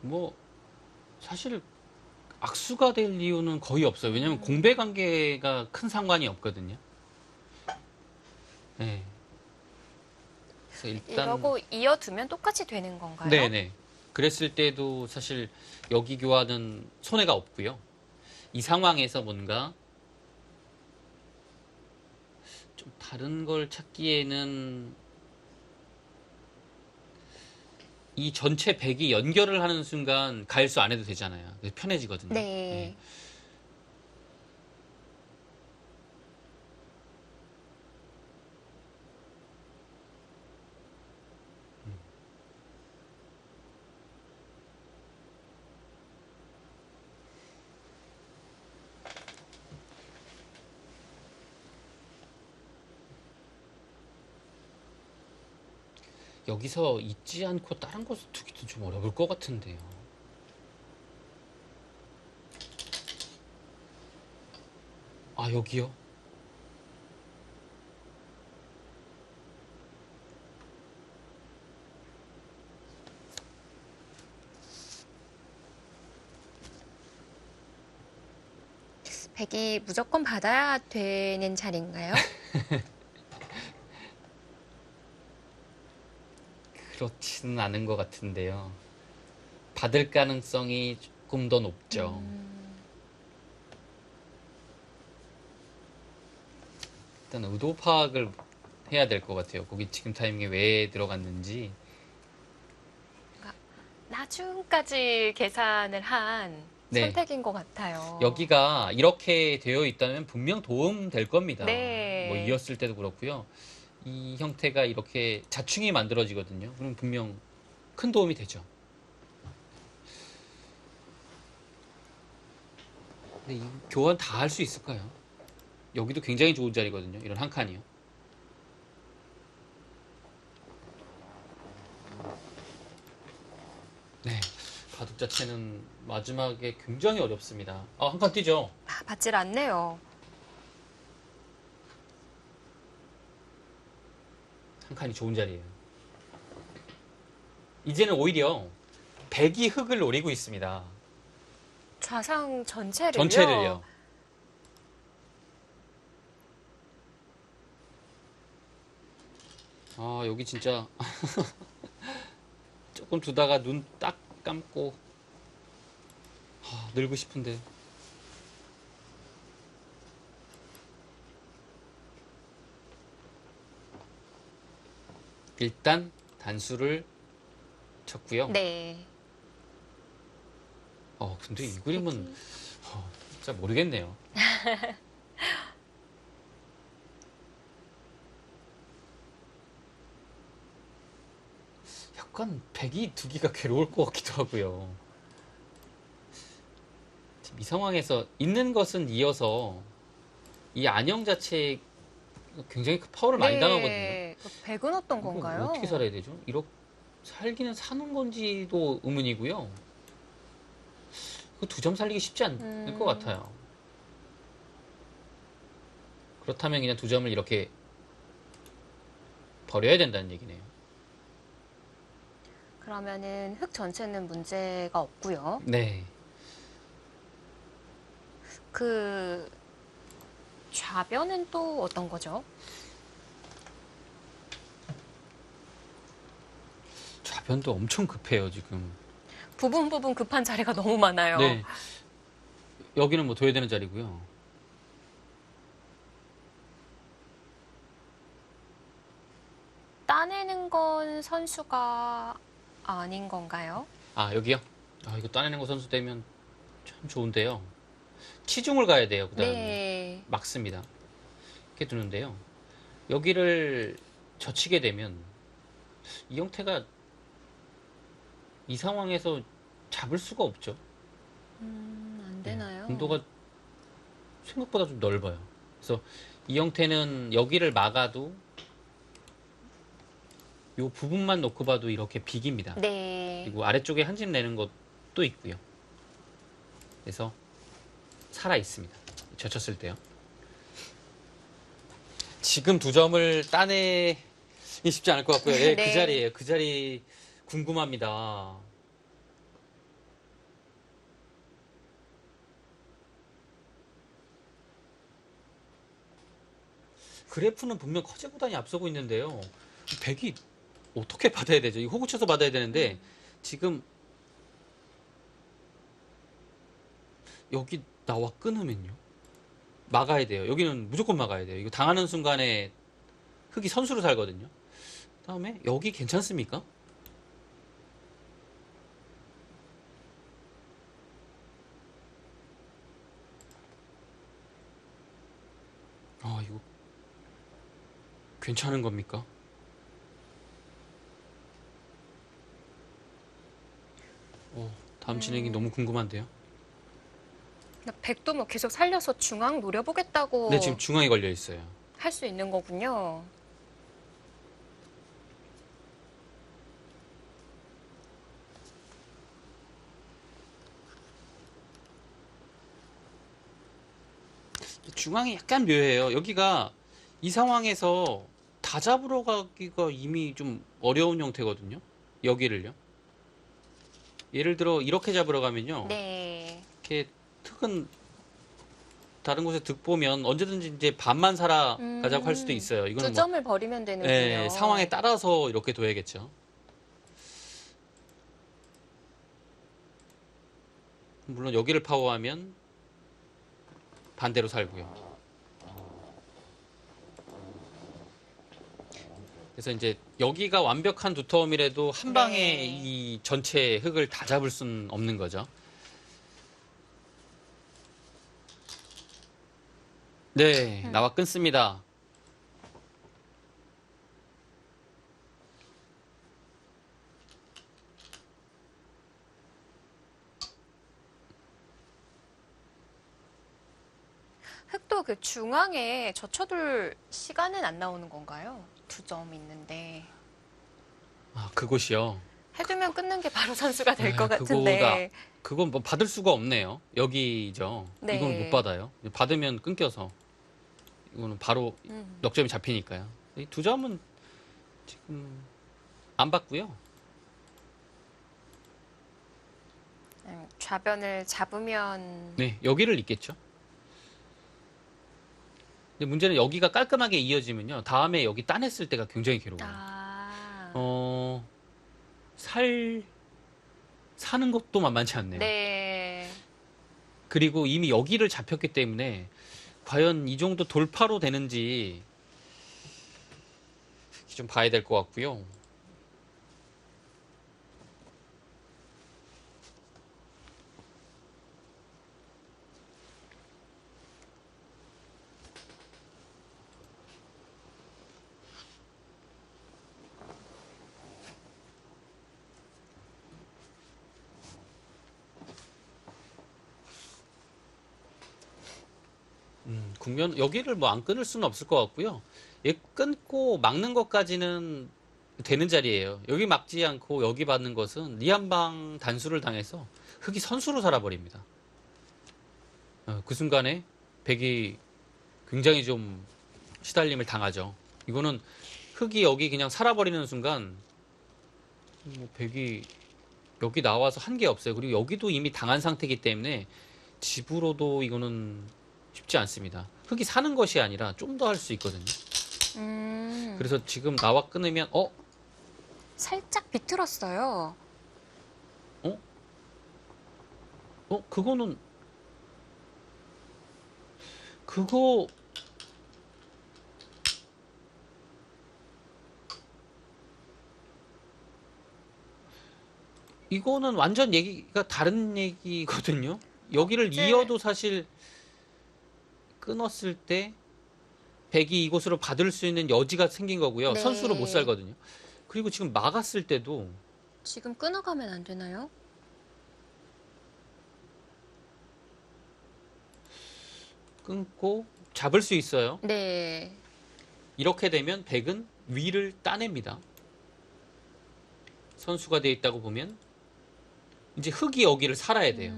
뭐 사실 악수가 될 이유는 거의 없어요. 왜냐면 공배 관계가 큰 상관이 없거든요. 네. 그래서 일단 이러고 이어두면 똑같이 되는 건가요? 네네. 그랬을 때도 사실 여기 교환은 손해가 없고요. 이 상황에서 뭔가 좀 다른 걸 찾기에는 이 전체 백이 연결을 하는 순간 가일수 안 해도 되잖아요. 그래서 편해지거든요. 네. 여기서 잊지 않고 다른 곳을 두기도 좀 어려울 것 같은데요. 아, 여기요? 백이 무조건 받아야 되는 자리인가요? 그렇지는 않은 것 같은데요. 받을 가능성이 조금 더 높죠. 일단 의도 파악을 해야 될 것 같아요. 거기 지금 타이밍에 왜 들어갔는지. 나중까지 계산을 한 네. 선택인 것 같아요. 여기가 이렇게 되어 있다면 분명 도움 될 겁니다. 네. 뭐 이었을 때도 그렇고요. 이 형태가 이렇게 자충이 만들어지거든요. 그럼 분명 큰 도움이 되죠. 근데 이 교환 다 할 수 있을까요? 여기도 굉장히 좋은 자리거든요. 이런 한 칸이요. 네. 바둑 자체는 마지막에 굉장히 어렵습니다. 한 칸 뛰죠? 받질 않네요. 한 칸이 좋은 자리예요. 이제는 오히려 백이 흙을 노리고 있습니다. 좌상 전체를요? 전체를요. 여기 진짜 조금 두다가 눈 딱 감고 늘고 싶은데. 일단 단수를 쳤고요. 네. 근데 이 그림은 진짜 모르겠네요. 약간 백이 두기가 괴로울 것 같기도 하고요. 지금 이 상황에서 있는 것은 이어서 이 안형 자체에 굉장히 큰 파워를 많이 당하거든요. 백은 어떤 이거 건가요? 어떻게 살아야 되죠? 이렇게 살기는 사는 건지도 의문이고요. 그 2점 살리기 쉽지 않을 것 같아요. 그렇다면 그냥 2점을 이렇게 버려야 된다는 얘기네요. 그러면은 흙 전체는 문제가 없고요. 네. 그 좌변은 또 어떤 거죠? 좌변도 엄청 급해요, 지금. 부분 급한 자리가 너무 많아요. 네. 여기는 뭐 둬야 되는 자리고요. 따내는 건 선수가 아닌 건가요? 여기요? 이거 따내는 거 선수 되면 참 좋은데요. 치중을 가야 돼요, 그 다음에. 네. 막습니다. 이렇게 두는데요. 여기를 젖히게 되면 이 형태가 이 상황에서 잡을 수가 없죠. 안 되나요? 공도가 생각보다 좀 넓어요. 그래서 이 형태는 여기를 막아도 이 부분만 놓고 봐도 이렇게 비깁니다. 네. 그리고 아래쪽에 한 집 내는 것도 있고요. 그래서 살아 있습니다. 젖혔을 때요. 지금 2점을 따내기 쉽지 않을 것 같고요. 네, 네. 그 자리예요. 그 자리 궁금합니다. 그래프는 분명 커제구단이 앞서고 있는데요. 백이 어떻게 받아야 되죠? 이 호구 쳐서 받아야 되는데 지금 여기 나와 끊으면요. 막아야 돼요. 여기는 무조건 막아야 돼요. 이거 당하는 순간에 흙이 선수로 살거든요. 다음에 여기 괜찮습니까? 이거 괜찮은 겁니까? 다음 진행이 너무 궁금한데요. 백도 뭐 계속 살려서 중앙 노려보겠다고 네, 지금 중앙에 걸려 있어요. 할 수 있는 거군요. 중앙이 약간 묘해요. 여기가 이 상황에서 다 잡으러 가기가 이미 좀 어려운 형태거든요. 여기를요. 예를 들어 이렇게 잡으러 가면요. 네. 이렇게 득은 다른 곳에 득 보면 언제든지 이제 반만 살아가자고 할 수도 있어요. 이거는 2점을 버리면 되는군요. 네, 상황에 따라서 이렇게 둬야겠죠. 물론 여기를 파워하면 반대로 살고요. 그래서 이제 여기가 완벽한 두터움이라도 한 방에 네. 이 전체 흙을 다 잡을 수는 없는 거죠. 네, 나와 끊습니다. 흙도 그 중앙에 젖혀둘 시간은 안 나오는 건가요? 2점 있는데. 아, 그곳이요. 해두면 끊는 게 바로 선수가 될 것 그거다. 같은데. 그건 뭐 받을 수가 없네요. 여기죠. 네. 이건 못 받아요. 받으면 끊겨서. 이거는 바로 넉 점이 잡히니까요. 이 2점은 지금 안 받고요. 좌변을 잡으면 네, 여기를 잇겠죠. 근데 문제는 여기가 깔끔하게 이어지면요. 다음에 여기 따냈을 때가 굉장히 괴로워요. 아, 사는 것도 만만치 않네요. 네. 그리고 이미 여기를 잡혔기 때문에 과연 이 정도 돌파로 되는지 좀 봐야 될 것 같고요. 국면 여기를 뭐 안 끊을 수는 없을 것 같고요. 얘 끊고 막는 것까지는 되는 자리예요. 여기 막지 않고 여기 받는 것은 리한방 단수를 당해서 흑이 선수로 살아버립니다. 그 순간에 백이 굉장히 좀 시달림을 당하죠. 이거는 흑이 여기 그냥 살아버리는 순간 뭐 백이 여기 나와서 한 게 없어요. 그리고 여기도 이미 당한 상태이기 때문에 집으로도 이거는 쉽지 않습니다. 흑이 사는 것이 아니라 좀 더 할 수 있거든요. 그래서 지금 나와 끊으면 살짝 비틀었어요. 그거는 그거 이거는 완전 얘기가 다른 얘기거든요. 여기를 이제- 이어도 사실 끊었을 때 백이 이곳으로 받을 수 있는 여지가 생긴 거고요. 네. 선수로 못 살거든요. 그리고 지금 막았을 때도 지금 끊어가면 안 되나요? 끊고 잡을 수 있어요. 네. 이렇게 되면 백은 위를 따냅니다. 선수가 돼 있다고 보면 이제 흑이 여기를 살아야 돼요.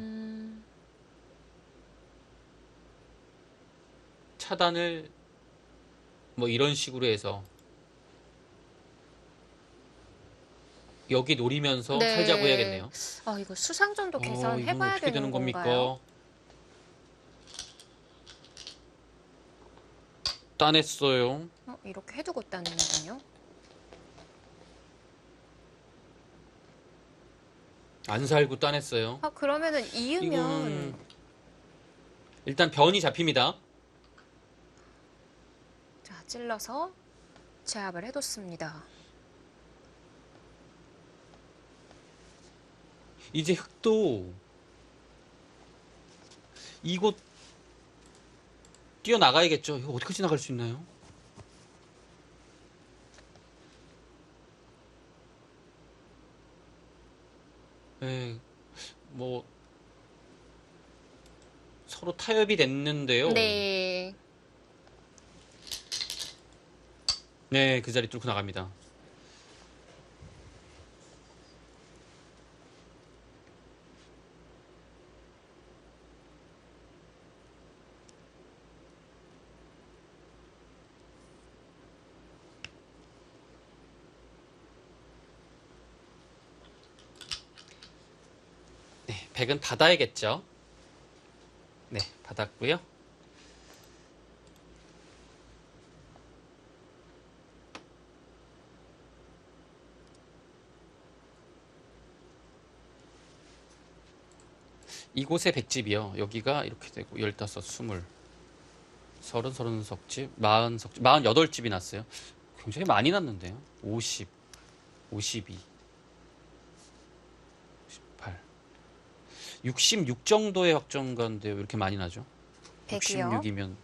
차단을 뭐 이런 식으로 해서 여기 노리면서 네. 살자고 해야겠네요. 아, 이거 수상점도 이건 계산해봐야 어떻게 되는 되는 겁니까? 건가요? 따냈어요. 이렇게 해두고 따는군요. 안 살고 따냈어요. 그러면은 이으면 이거는 일단 변이 잡힙니다. 자, 찔러서 제압을 해뒀습니다. 이제 흑도 이곳 뛰어나가야겠죠. 이거 어떻게 지나갈 수 있나요? 네, 뭐 서로 타협이 됐는데요. 네. 네, 그 자리 뚫고 나갑니다. 네, 100은 받아야겠죠. 네, 받았고요. 이곳의 백집이요. 여기가 이렇게 되고 15, 20, 30석집, 40석집, 48집이 났어요. 굉장히 많이 났는데요. 50, 52, 68, 66 정도의 확정가인데 왜 이렇게 많이 나죠? 100이요. 66이면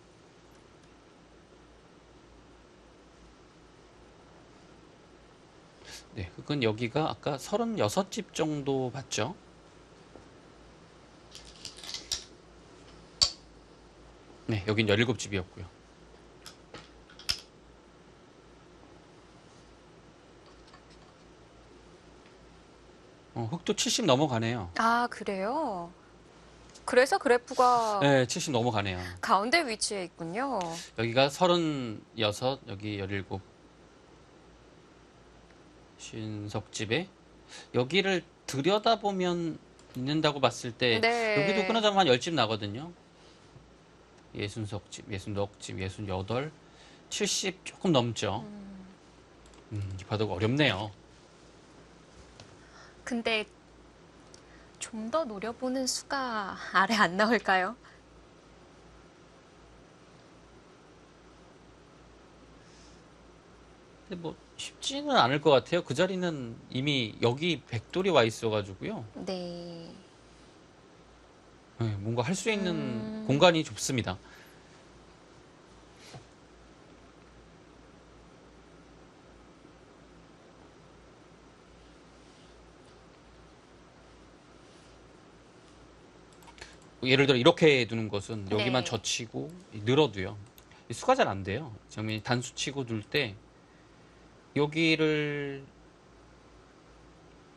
네, 그건 여기가 아까 36집 정도 봤죠? 네, 여긴 17집이었고요. 흑도 70 넘어가네요. 아, 그래요? 그래서 그래프가 네, 70 넘어가네요. 가운데 위치해 있군요. 여기가 36, 여기 17 신석집에 여기를 들여다보면 있는다고 봤을 때 네. 여기도 끊어자면 한 10집 나거든요. 60석집, 60넉집, 68, 70 조금 넘죠. 이 바둑 어렵네요. 근데 좀 더 노려보는 수가 아래 안 나올까요? 근데 뭐 쉽지는 않을 것 같아요. 그 자리는 이미 여기 백돌이 와 있어가지고요. 네. 네, 뭔가 할 수 있는 공간이 좁습니다. 예를 들어 이렇게 두는 것은 여기만 네. 젖히고 늘어도요. 수가 잘 안 돼요. 정말 단수 치고 둘 때 여기를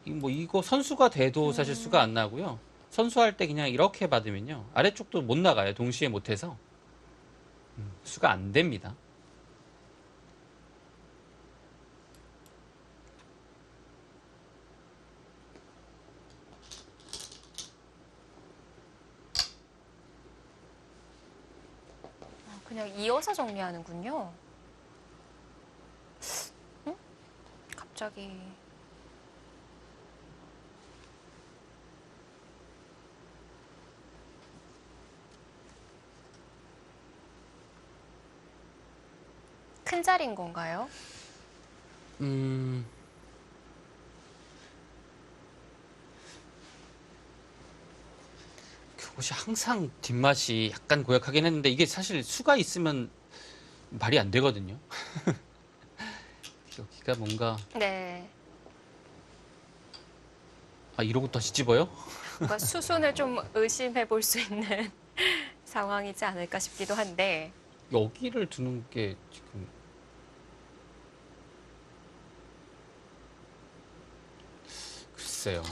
뭐 이거 선수가 돼도 사실 수가 안 나고요. 선수할 때 그냥 이렇게 받으면요. 아래쪽도 못 나가요. 동시에 못해서 수가 안 됩니다. 그냥 이어서 정리하는군요. 응? 갑자기. 큰 자리인 건가요? 음, 그것이 항상 뒷맛이 약간 고약하긴 했는데 이게 사실 수가 있으면 말이 안 되거든요. 여기가 뭔가 네. 이러고 다시 집어요? 뭔가 수순을 좀 의심해 볼 수 있는 상황이지 않을까 싶기도 한데. 여기를 두는 게 지금 글쎄요.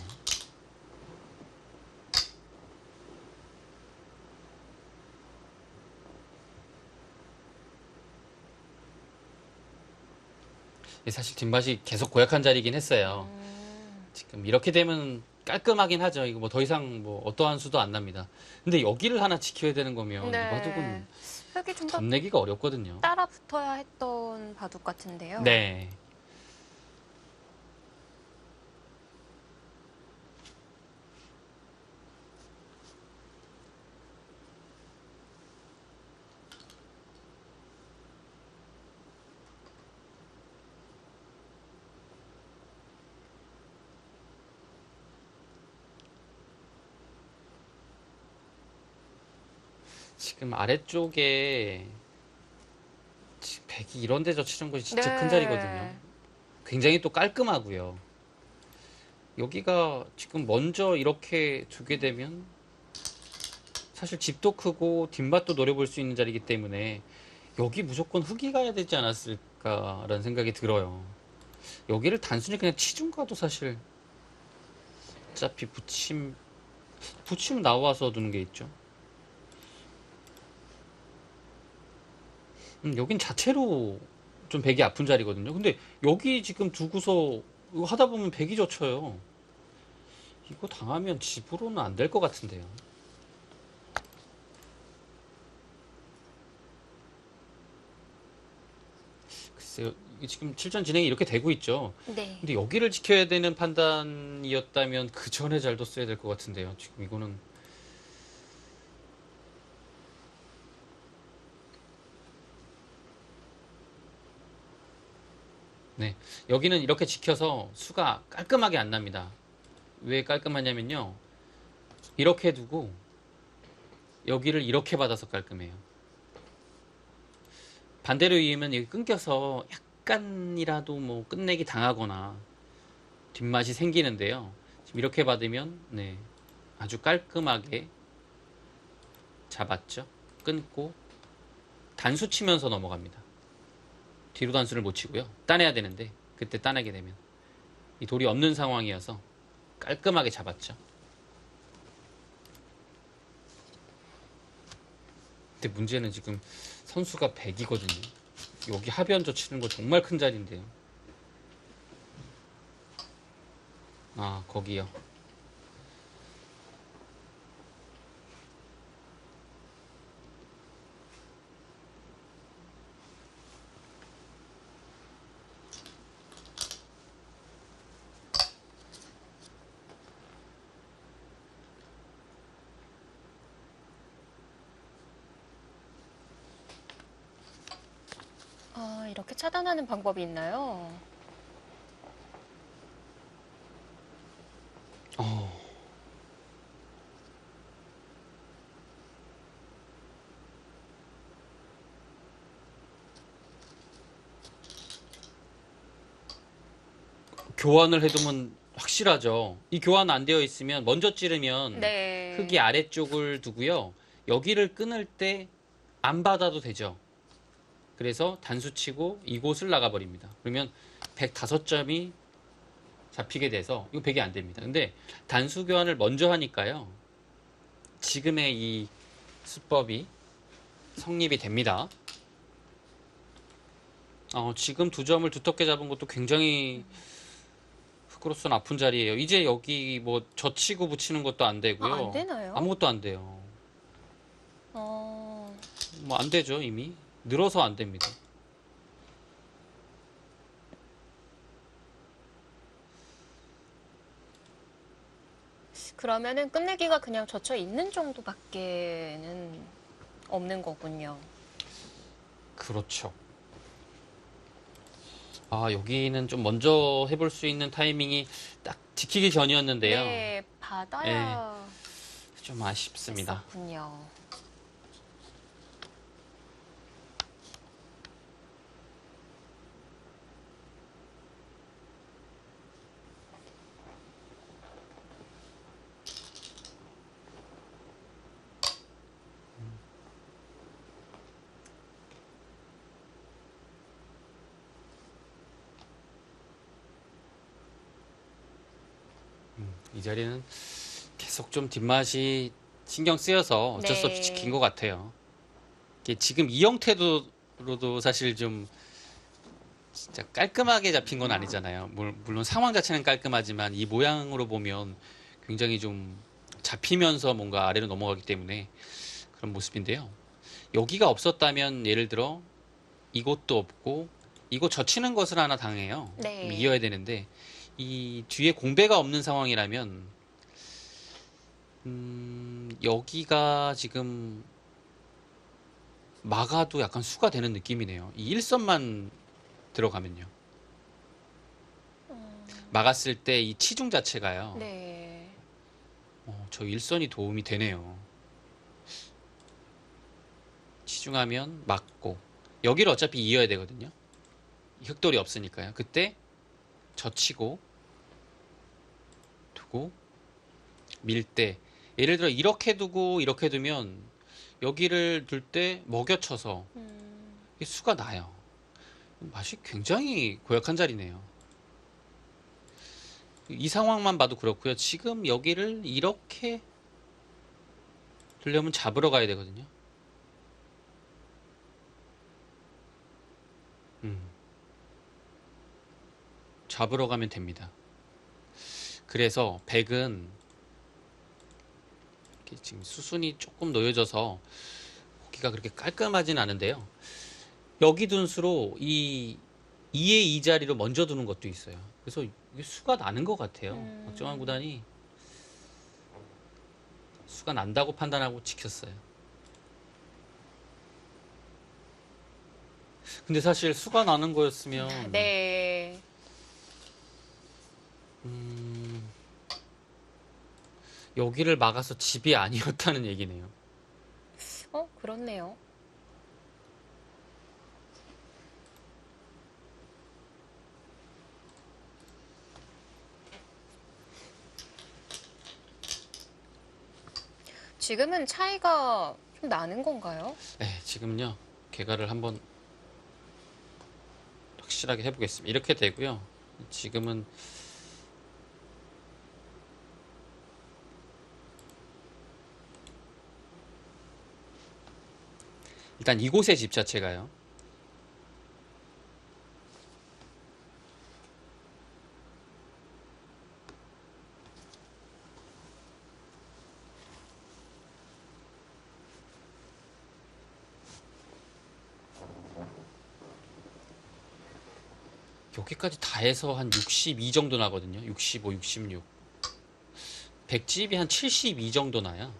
사실 뒷맛이 계속 고약한 자리이긴 했어요. 지금 이렇게 되면 깔끔하긴 하죠. 이거 뭐 더 이상 뭐 어떠한 수도 안 납니다. 근데 여기를 하나 지켜야 되는 거면 이 바둑은 흙이 좀 더 덧내기가 어렵거든요. 따라 붙어야 했던 바둑 같은데요. 네. 지금 아래쪽에 지금 백이 이런 데저 치는 것이 진짜 네. 큰 자리거든요. 굉장히 또 깔끔하고요. 여기가 지금 먼저 이렇게 두게 되면 사실 집도 크고 뒷맛도 노려볼 수 있는 자리이기 때문에 여기 무조건 흙이 가야 되지 않았을까라는 생각이 들어요. 여기를 단순히 그냥 치중 가도 사실 어차피 붙임 나와서 두는 게 있죠. 여긴 자체로 좀 백이 아픈 자리거든요. 근데 여기 지금 두고서 이거 하다 보면 백이 젖혀요. 이거 당하면 집으로는 안 될 것 같은데요. 글쎄요, 이게 지금 7전 진행이 이렇게 되고 있죠. 네. 근데 여기를 지켜야 되는 판단이었다면 그 전에 잘 뒀어야 될 것 같은데요. 지금 이거는 네, 여기는 이렇게 지켜서 수가 깔끔하게 안 납니다. 왜 깔끔하냐면요. 이렇게 두고 여기를 이렇게 받아서 깔끔해요. 반대로 이으면 여기 끊겨서 약간이라도 뭐 끝내기 당하거나 뒷맛이 생기는데요. 지금 이렇게 받으면 네, 아주 깔끔하게 잡았죠. 끊고 단수 치면서 넘어갑니다. 뒤로 단수를 못 치고요. 따내야 되는데 그때 따내게 되면 이 돌이 없는 상황이어서 깔끔하게 잡았죠. 근데 문제는 지금 선수가 100이거든요. 여기 하변조 치는 거 정말 큰 자리인데요. 아, 거기요. 아, 이렇게 차단하는 방법이 있나요? 어, 교환을 해두면 확실하죠. 이 교환 안 되어 있으면 먼저 찌르면 네. 흙이 아래쪽을 두고요. 여기를 끊을 때 안 받아도 되죠. 그래서 단수 치고 이곳을 나가버립니다. 그러면 105점이 잡히게 돼서 이거 100이 안 됩니다. 근데 단수 교환을 먼저 하니까요. 지금의 이 수법이 성립이 됩니다. 지금 2점을 두텁게 잡은 것도 굉장히 흙으로서는 아픈 자리예요. 이제 여기 뭐 젖히고 붙이는 것도 안 되고요. 안 되나요? 아무것도 안 돼요. 어, 뭐 안 되죠, 이미. 늘어서 안 됩니다. 그러면은 끝내기가 그냥 젖혀 있는 정도밖에는 없는 거군요. 그렇죠. 아, 여기는 좀 먼저 해볼 수 있는 타이밍이 딱 지키기 전이었는데요. 네, 받아야 좀 아쉽습니다. 했었군요. 이 자리는 계속 좀 뒷맛이 신경 쓰여서 어쩔 수 없이 네. 지킨 것 같아요. 이게 지금 이 형태로도 사실 좀 진짜 깔끔하게 잡힌 건 아니잖아요. 물론 상황 자체는 깔끔하지만 이 모양으로 보면 굉장히 좀 잡히면서 뭔가 아래로 넘어가기 때문에 그런 모습인데요. 여기가 없었다면 예를 들어 이곳도 없고 이곳 젖히는 것을 하나 당해요. 네. 이어야 되는데 이 뒤에 공배가 없는 상황이라면 여기가 지금 막아도 약간 수가 되는 느낌이네요. 이 일선만 들어가면요. 막았을 때 이 치중 자체가요. 네. 저 일선이 도움이 되네요. 치중하면 막고 여기를 어차피 이어야 되거든요. 흑돌이 없으니까요. 그때 젖히고 두고 밀 때 예를 들어 이렇게 두고 이렇게 두면 여기를 둘 때 먹여쳐서 이게 수가 나요. 맛이 굉장히 고약한 자리네요. 이 상황만 봐도 그렇고요. 지금 여기를 이렇게 두려면 잡으러 가야 되거든요. 잡으러 가면 됩니다. 그래서 백은 이렇게 지금 수순이 조금 놓여져서 고기가 그렇게 깔끔하진 않은데요. 여기 둔 수로 이 2의 2 자리로 먼저 두는 것도 있어요. 그래서 이게 수가 나는 것 같아요. 박정환 구단이 수가 난다고 판단하고 지켰어요. 근데 사실 수가 나는 거였으면 네. 여기를 막아서 집이 아니었다는 얘기네요. 그렇네요. 지금은 차이가 좀 나는 건가요? 네, 지금요. 개가를 한번 확실하게 해보겠습니다. 이렇게 되고요. 지금은 일단 이곳의 집 자체가요. 여기까지 다 해서 한 62 정도 나거든요. 65, 66. 100집이 한 72 정도 나요.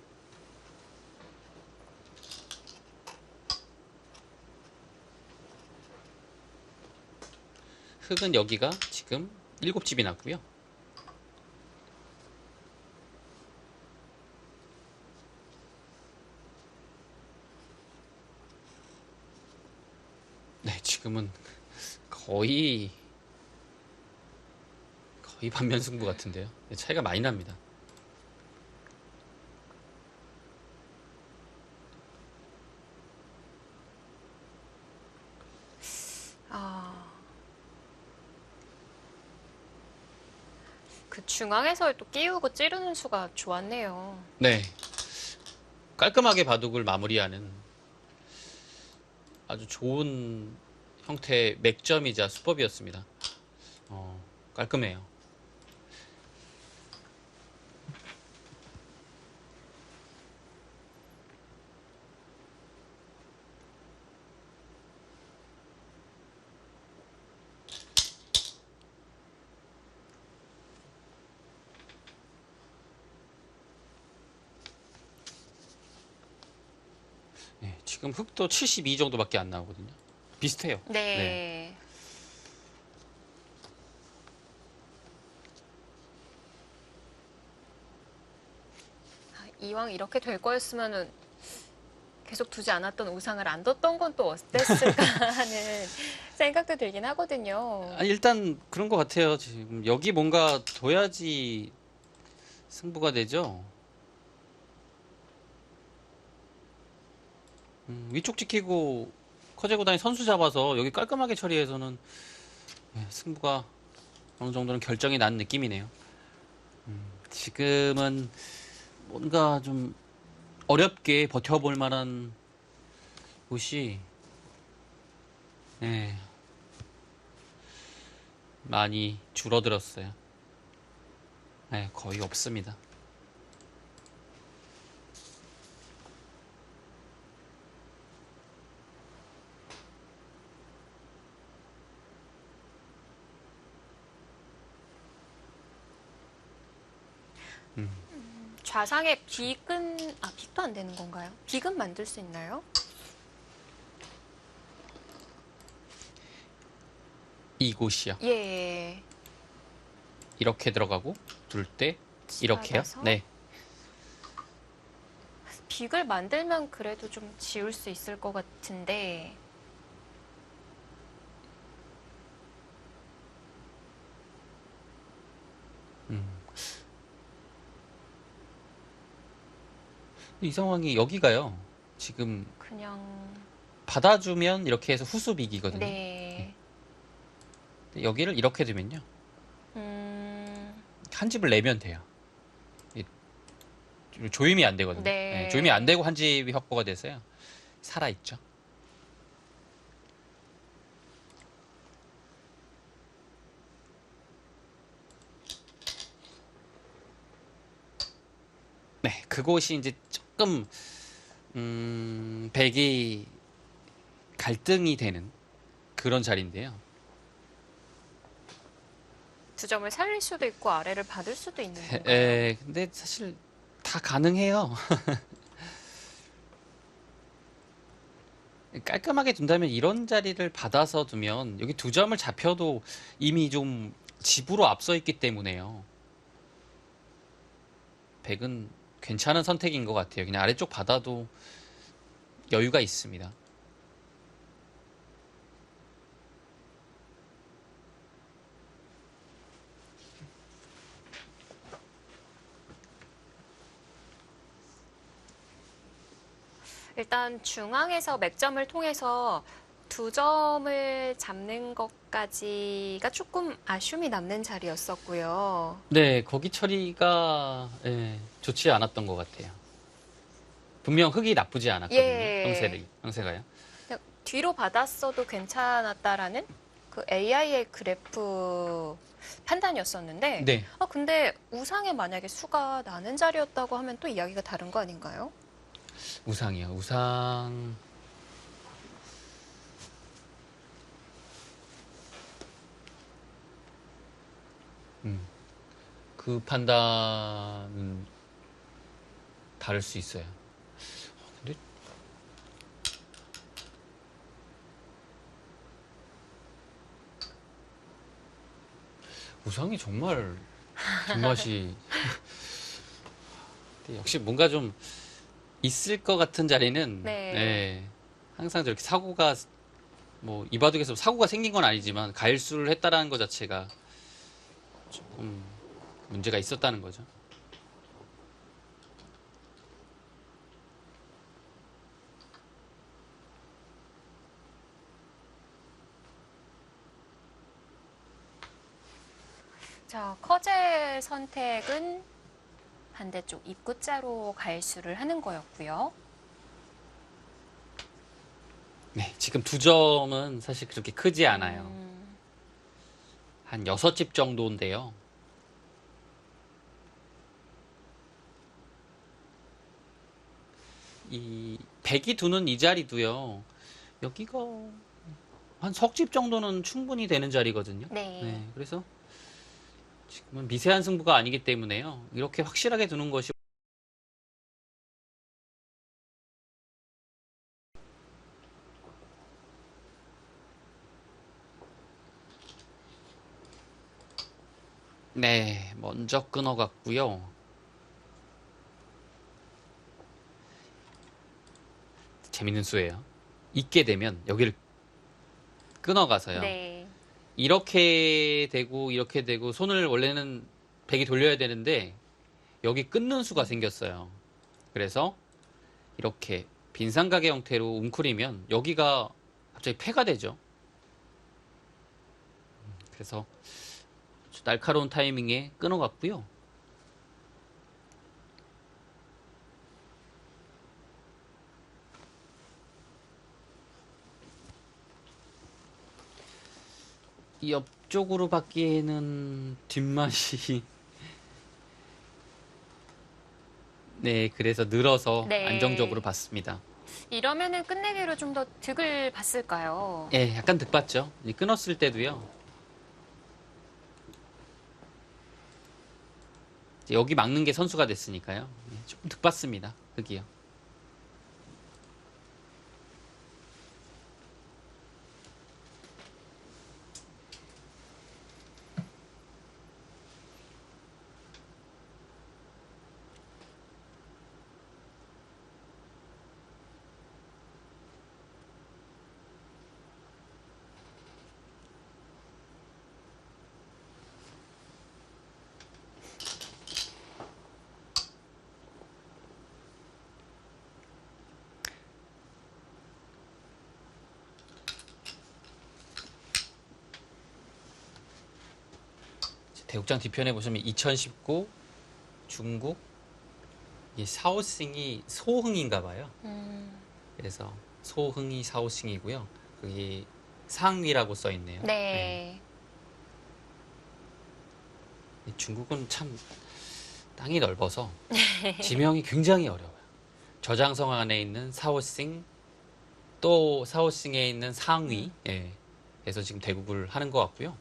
흙은 여기가 지금 7집이 났고요. 네, 지금은 거의 반면승부 같은데요. 차이가 많이 납니다. 아, 그 중앙에서 또 끼우고 찌르는 수가 좋았네요. 네, 깔끔하게 바둑을 마무리하는 아주 좋은 형태의 맥점이자 수법이었습니다. 깔끔해요. 네, 지금 흙도 72 정도밖에 안 나오거든요. 비슷해요. 네. 네. 이왕 이렇게 될 거였으면은 계속 두지 않았던 우상을 안 뒀던 건 또 어땠을까 하는 생각도 들긴 하거든요. 일단 그런 것 같아요. 지금 여기 뭔가 둬야지 승부가 되죠. 위쪽 지키고 커제 구단이 선수 잡아서 여기 깔끔하게 처리해서는 승부가 어느 정도는 결정이 난 느낌이네요. 지금은 뭔가 좀 어렵게 버텨볼 만한 곳이 네, 많이 줄어들었어요. 네, 거의 없습니다. 좌상에 빅은 빅도 안 되는 건가요? 빅은 만들 수 있나요? 이곳이요. 예. 이렇게 들어가고 둘 때 이렇게요. 집어넣어서? 네. 빅을 만들면 그래도 좀 지울 수 있을 것 같은데. 이 상황이 여기가요. 지금 그냥 받아주면 이렇게 해서 후수비기거든요. 네. 근데 여기를 이렇게 두면요. 음, 한 집을 내면 돼요. 조임이 안 되거든요. 네. 조임이 안 되고 한 집이 확보가 돼서요. 살아있죠. 네, 그곳이 이제 조금 백이 갈등이 되는 그런 자리인데요. 두 점을 살릴 수도 있고 아래를 받을 수도 있는 건가요? 근데 사실 다 가능해요. 깔끔하게 둔다면 이런 자리를 받아서 두면 여기 두 점을 잡혀도 이미 좀 집으로 앞서 있기 때문에요. 100은 괜찮은 선택인 것 같아요. 그냥 아래쪽 받아도 여유가 있습니다. 일단 중앙에서 맥점을 통해서 2점을 잡는 것까지가 조금 아쉬움이 남는 자리였었고요. 네, 거기 처리가 좋지 않았던 것 같아요. 분명 흙이 나쁘지 않았거든요. 예. 형세가요. 그냥 뒤로 받았어도 괜찮았다라는 그 AI의 그래프 판단이었었는데, 네, 근데 우상에 만약에 수가 나는 자리였다고 하면 또 이야기가 다른 거 아닌가요? 우상이요. 우상. 그 판단은 다를 수 있어요. 근데 우상이 정말 뒷맛이 근데 역시 뭔가 좀 있을 것 같은 자리는 네. 항상 저렇게 사고가 뭐 이 바둑에서 사고가 생긴 건 아니지만 가일수를 했다라는 것 자체가 조금 문제가 있었다는 거죠. 자, 커제 선택은 반대쪽 입구자로 갈수를 하는 거였고요. 네, 지금 2점은 사실 그렇게 크지 않아요. 한 6집 정도인데요. 이 백이 두는 이 자리도요. 여기가 한 석집 정도는 충분히 되는 자리거든요. 네. 그래서 지금은 미세한 승부가 아니기 때문에요. 이렇게 확실하게 두는 것이 네, 먼저 끊어갔고요. 재밌는 수예요. 있게 되면 여기를 끊어가서요. 네. 이렇게 되고 손을 원래는 백이 돌려야 되는데 여기 끊는 수가 생겼어요. 그래서 이렇게 빈상가게 형태로 웅크리면 여기가 갑자기 패가 되죠. 그래서 날카로운 타이밍에 끊어갔고요. 이 옆쪽으로 받기에는 뒷맛이 네, 그래서 늘어서 네. 안정적으로 봤습니다. 이러면은 끝내기로 좀 더 득을 봤을까요? 예, 약간 득봤죠. 끊었을 때도요. 이제 여기 막는 게 선수가 됐으니까요. 조금 득봤습니다. 득이요. 대국장 뒤편에 보시면 2019 중국 이 샤오싱이 소흥인가 봐요. 그래서 소흥이 샤오싱이고요. 거기 상위라고 써 있네요. 네. 중국은 참 땅이 넓어서 지명이 굉장히 어려워요. 저장성 안에 있는 샤오싱 또 샤오싱에 있는 상위 그래서 지금 대국을 하는 것 같고요.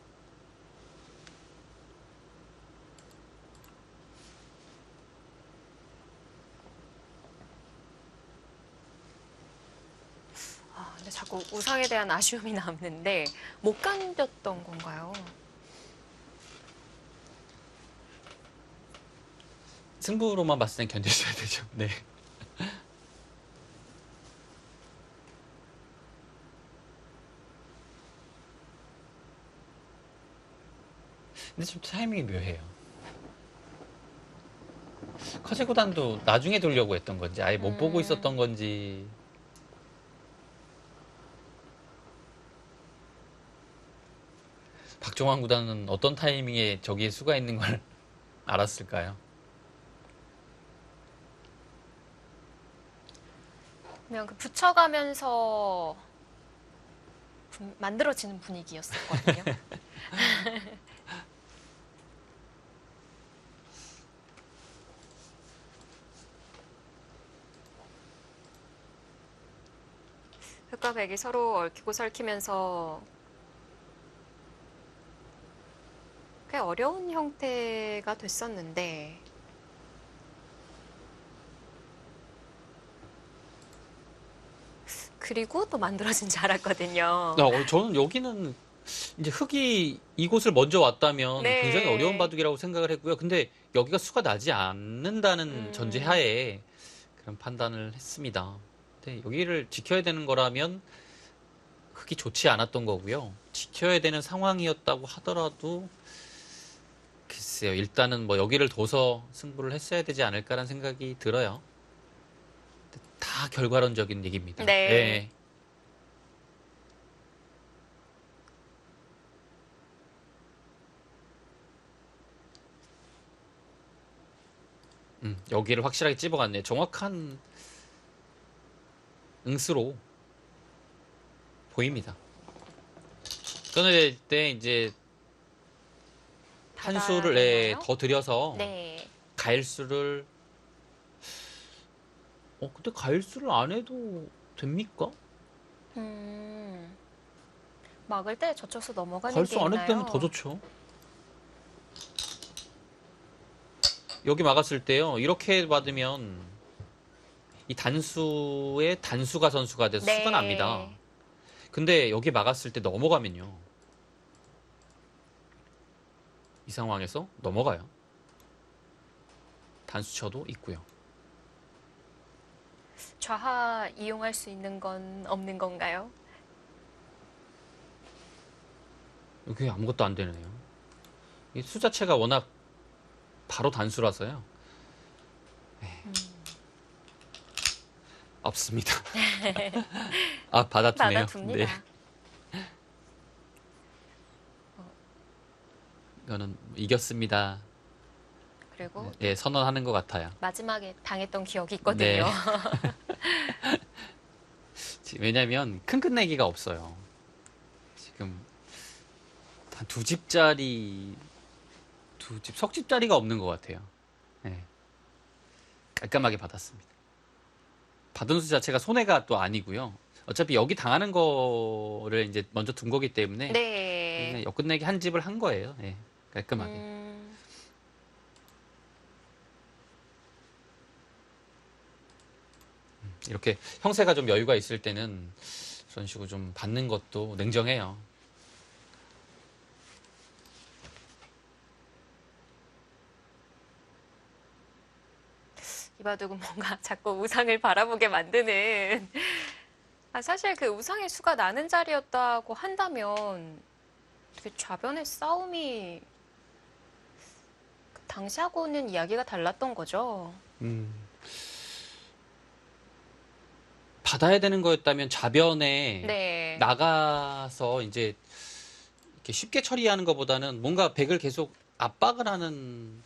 근데 자꾸 우상에 대한 아쉬움이 남는데 못 견뎠던 건가요? 승부로만 봤을 땐 견뎌줘야 되죠. 네. 근데 좀 타이밍이 묘해요. 커세 구단도 나중에 돌려고 했던 건지 아예 못 보고 있었던 건지. 박종환 구단은 어떤 타이밍에 저기에 수가 있는 걸 알았을까요? 그냥 그 붙여가면서 만들어지는 분위기였었거든요. 흑과 백이 서로 얽히고 설키면서 꽤 어려운 형태가 됐었는데 그리고 또 만들어진 줄 알았거든요. 저는 여기는 이제 흑이 이곳을 먼저 왔다면 네. 굉장히 어려운 바둑이라고 생각을 했고요. 근데 여기가 수가 나지 않는다는 전제하에 그런 판단을 했습니다. 근데 여기를 지켜야 되는 거라면 흑이 좋지 않았던 거고요. 지켜야 되는 상황이었다고 하더라도 글쎄요. 일단은 뭐 여기를 둬서 승부를 했어야 되지 않을까라는 생각이 들어요. 다 결과론적인 얘기입니다. 네. 네. 여기를 확실하게 찝어갔네요. 정확한 응수로 보입니다. 끊을 때 이제 한 수를 받아내나요? 더 들여서 네. 가일수를 근데 가일수를 안 해도 됩니까? 막을 때 젖혀서 넘어가는 게 가일수 안 해도 있나요? 되면 더 좋죠. 여기 막았을 때요. 이렇게 받으면 이 단수에 단수가 선수가 돼서 네. 수가 납니다. 근데 여기 막았을 때 넘어가면요. 이 상황에서 넘어가요. 단수쳐도 있고요. 좌하 이용할 수 있는 건 없는 건가요? 여기 아무것도 안 되네요. 이 수 자체가 워낙 바로 단수라서요. 네. 없습니다. 받아두네요. 받아둡니다. 네. 이거는 이겼습니다. 그리고 예, 선언하는 것 같아요. 마지막에 당했던 기억이 있거든요. 왜냐면 큰 끝내기가 없어요. 지금 한 두 집짜리, 석집짜리가 없는 것 같아요. 네. 깔끔하게 받았습니다. 받은 수 자체가 손해가 또 아니고요. 어차피 여기 당하는 거를 이제 먼저 둔 거기 때문에 네. 그냥 역끝내기 한 집을 한 거예요. 네. 깔끔하게. 이렇게 형세가 좀 여유가 있을 때는 그런 식으로 좀 받는 것도 냉정해요. 이 바둑은 뭔가 자꾸 우상을 바라보게 만드는. 사실 그 우상의 수가 나는 자리였다고 한다면 되게 좌변의 싸움이 당시하고는 이야기가 달랐던 거죠. 받아야 되는 거였다면 좌변에 네. 나가서 이제 이렇게 쉽게 처리하는 것보다는 뭔가 백을 계속 압박을 하는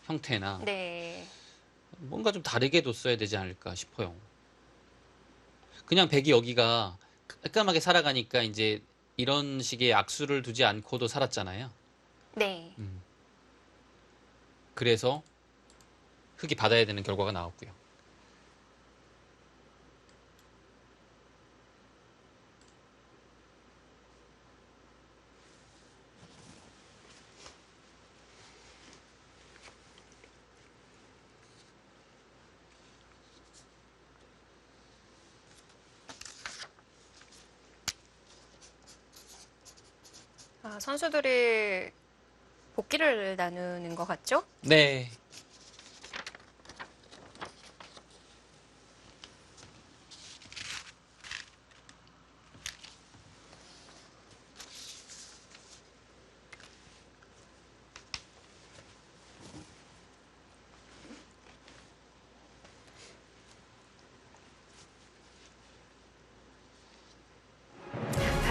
형태나 네. 뭔가 좀 다르게 뒀어야 되지 않을까 싶어요. 그냥 백이 여기가 깔끔하게 살아가니까 이제 이런 식의 악수를 두지 않고도 살았잖아요. 네. 그래서 흑이 받아야 되는 결과가 나왔고요. 선수들이 복귀를 나누는 것 같죠? 네.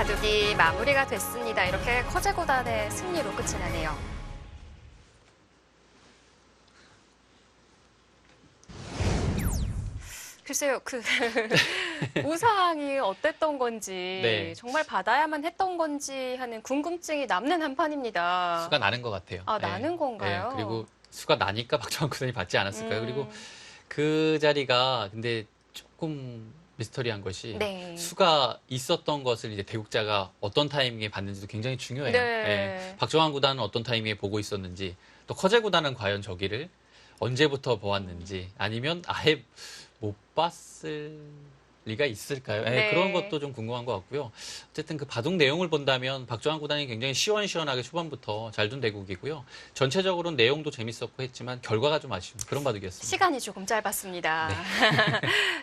바둑이 마무리가 됐습니다. 이렇게 커제구단의 승리로 끝이 나네요. 글쎄요, 우상이 어땠던 건지, 네. 정말 받아야만 했던 건지 하는 궁금증이 남는 한 판입니다. 수가 나는 것 같아요. 아, 나는 건가요? 네, 그리고 수가 나니까 박정환 구단이 받지 않았을까요? 그리고 음, 그 자리가 근데 조금 미스터리한 것이 네. 수가 있었던 것을 이제 대국자가 어떤 타이밍에 봤는지도 굉장히 중요해요. 네. 박정환 구단은 어떤 타이밍에 보고 있었는지, 또 커제 구단은 과연 저기를 언제부터 보았는지, 아니면 아예 못 봤을 리가 있을까요? 네. 그런 것도 좀 궁금한 것 같고요. 어쨌든 그 바둑 내용을 본다면 박정환 구단이 굉장히 시원시원하게 초반부터 잘 둔 대국이고요. 전체적으로는 내용도 재밌었고 했지만 결과가 좀 아쉬운 그런 바둑이었습니다. 시간이 조금 짧았습니다. 네.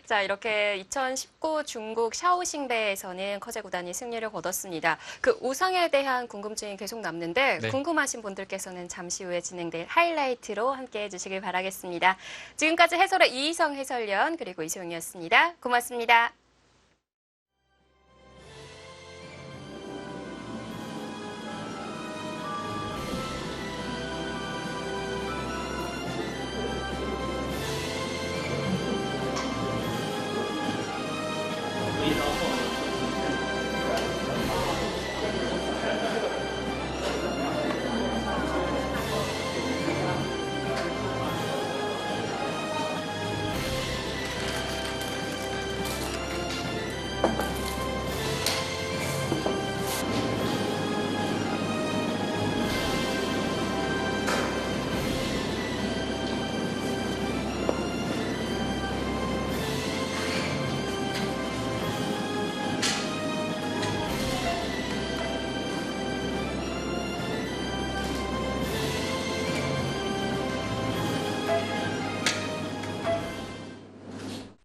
자, 이렇게 2019 중국 샤오싱베에서는 커제구단이 승리를 거뒀습니다. 그 우상에 대한 궁금증이 계속 남는데 네. 궁금하신 분들께서는 잠시 후에 진행될 하이라이트로 함께해 주시길 바라겠습니다. 지금까지 해설의 이희성 해설위원 그리고 이소영이었습니다. 고맙습니다.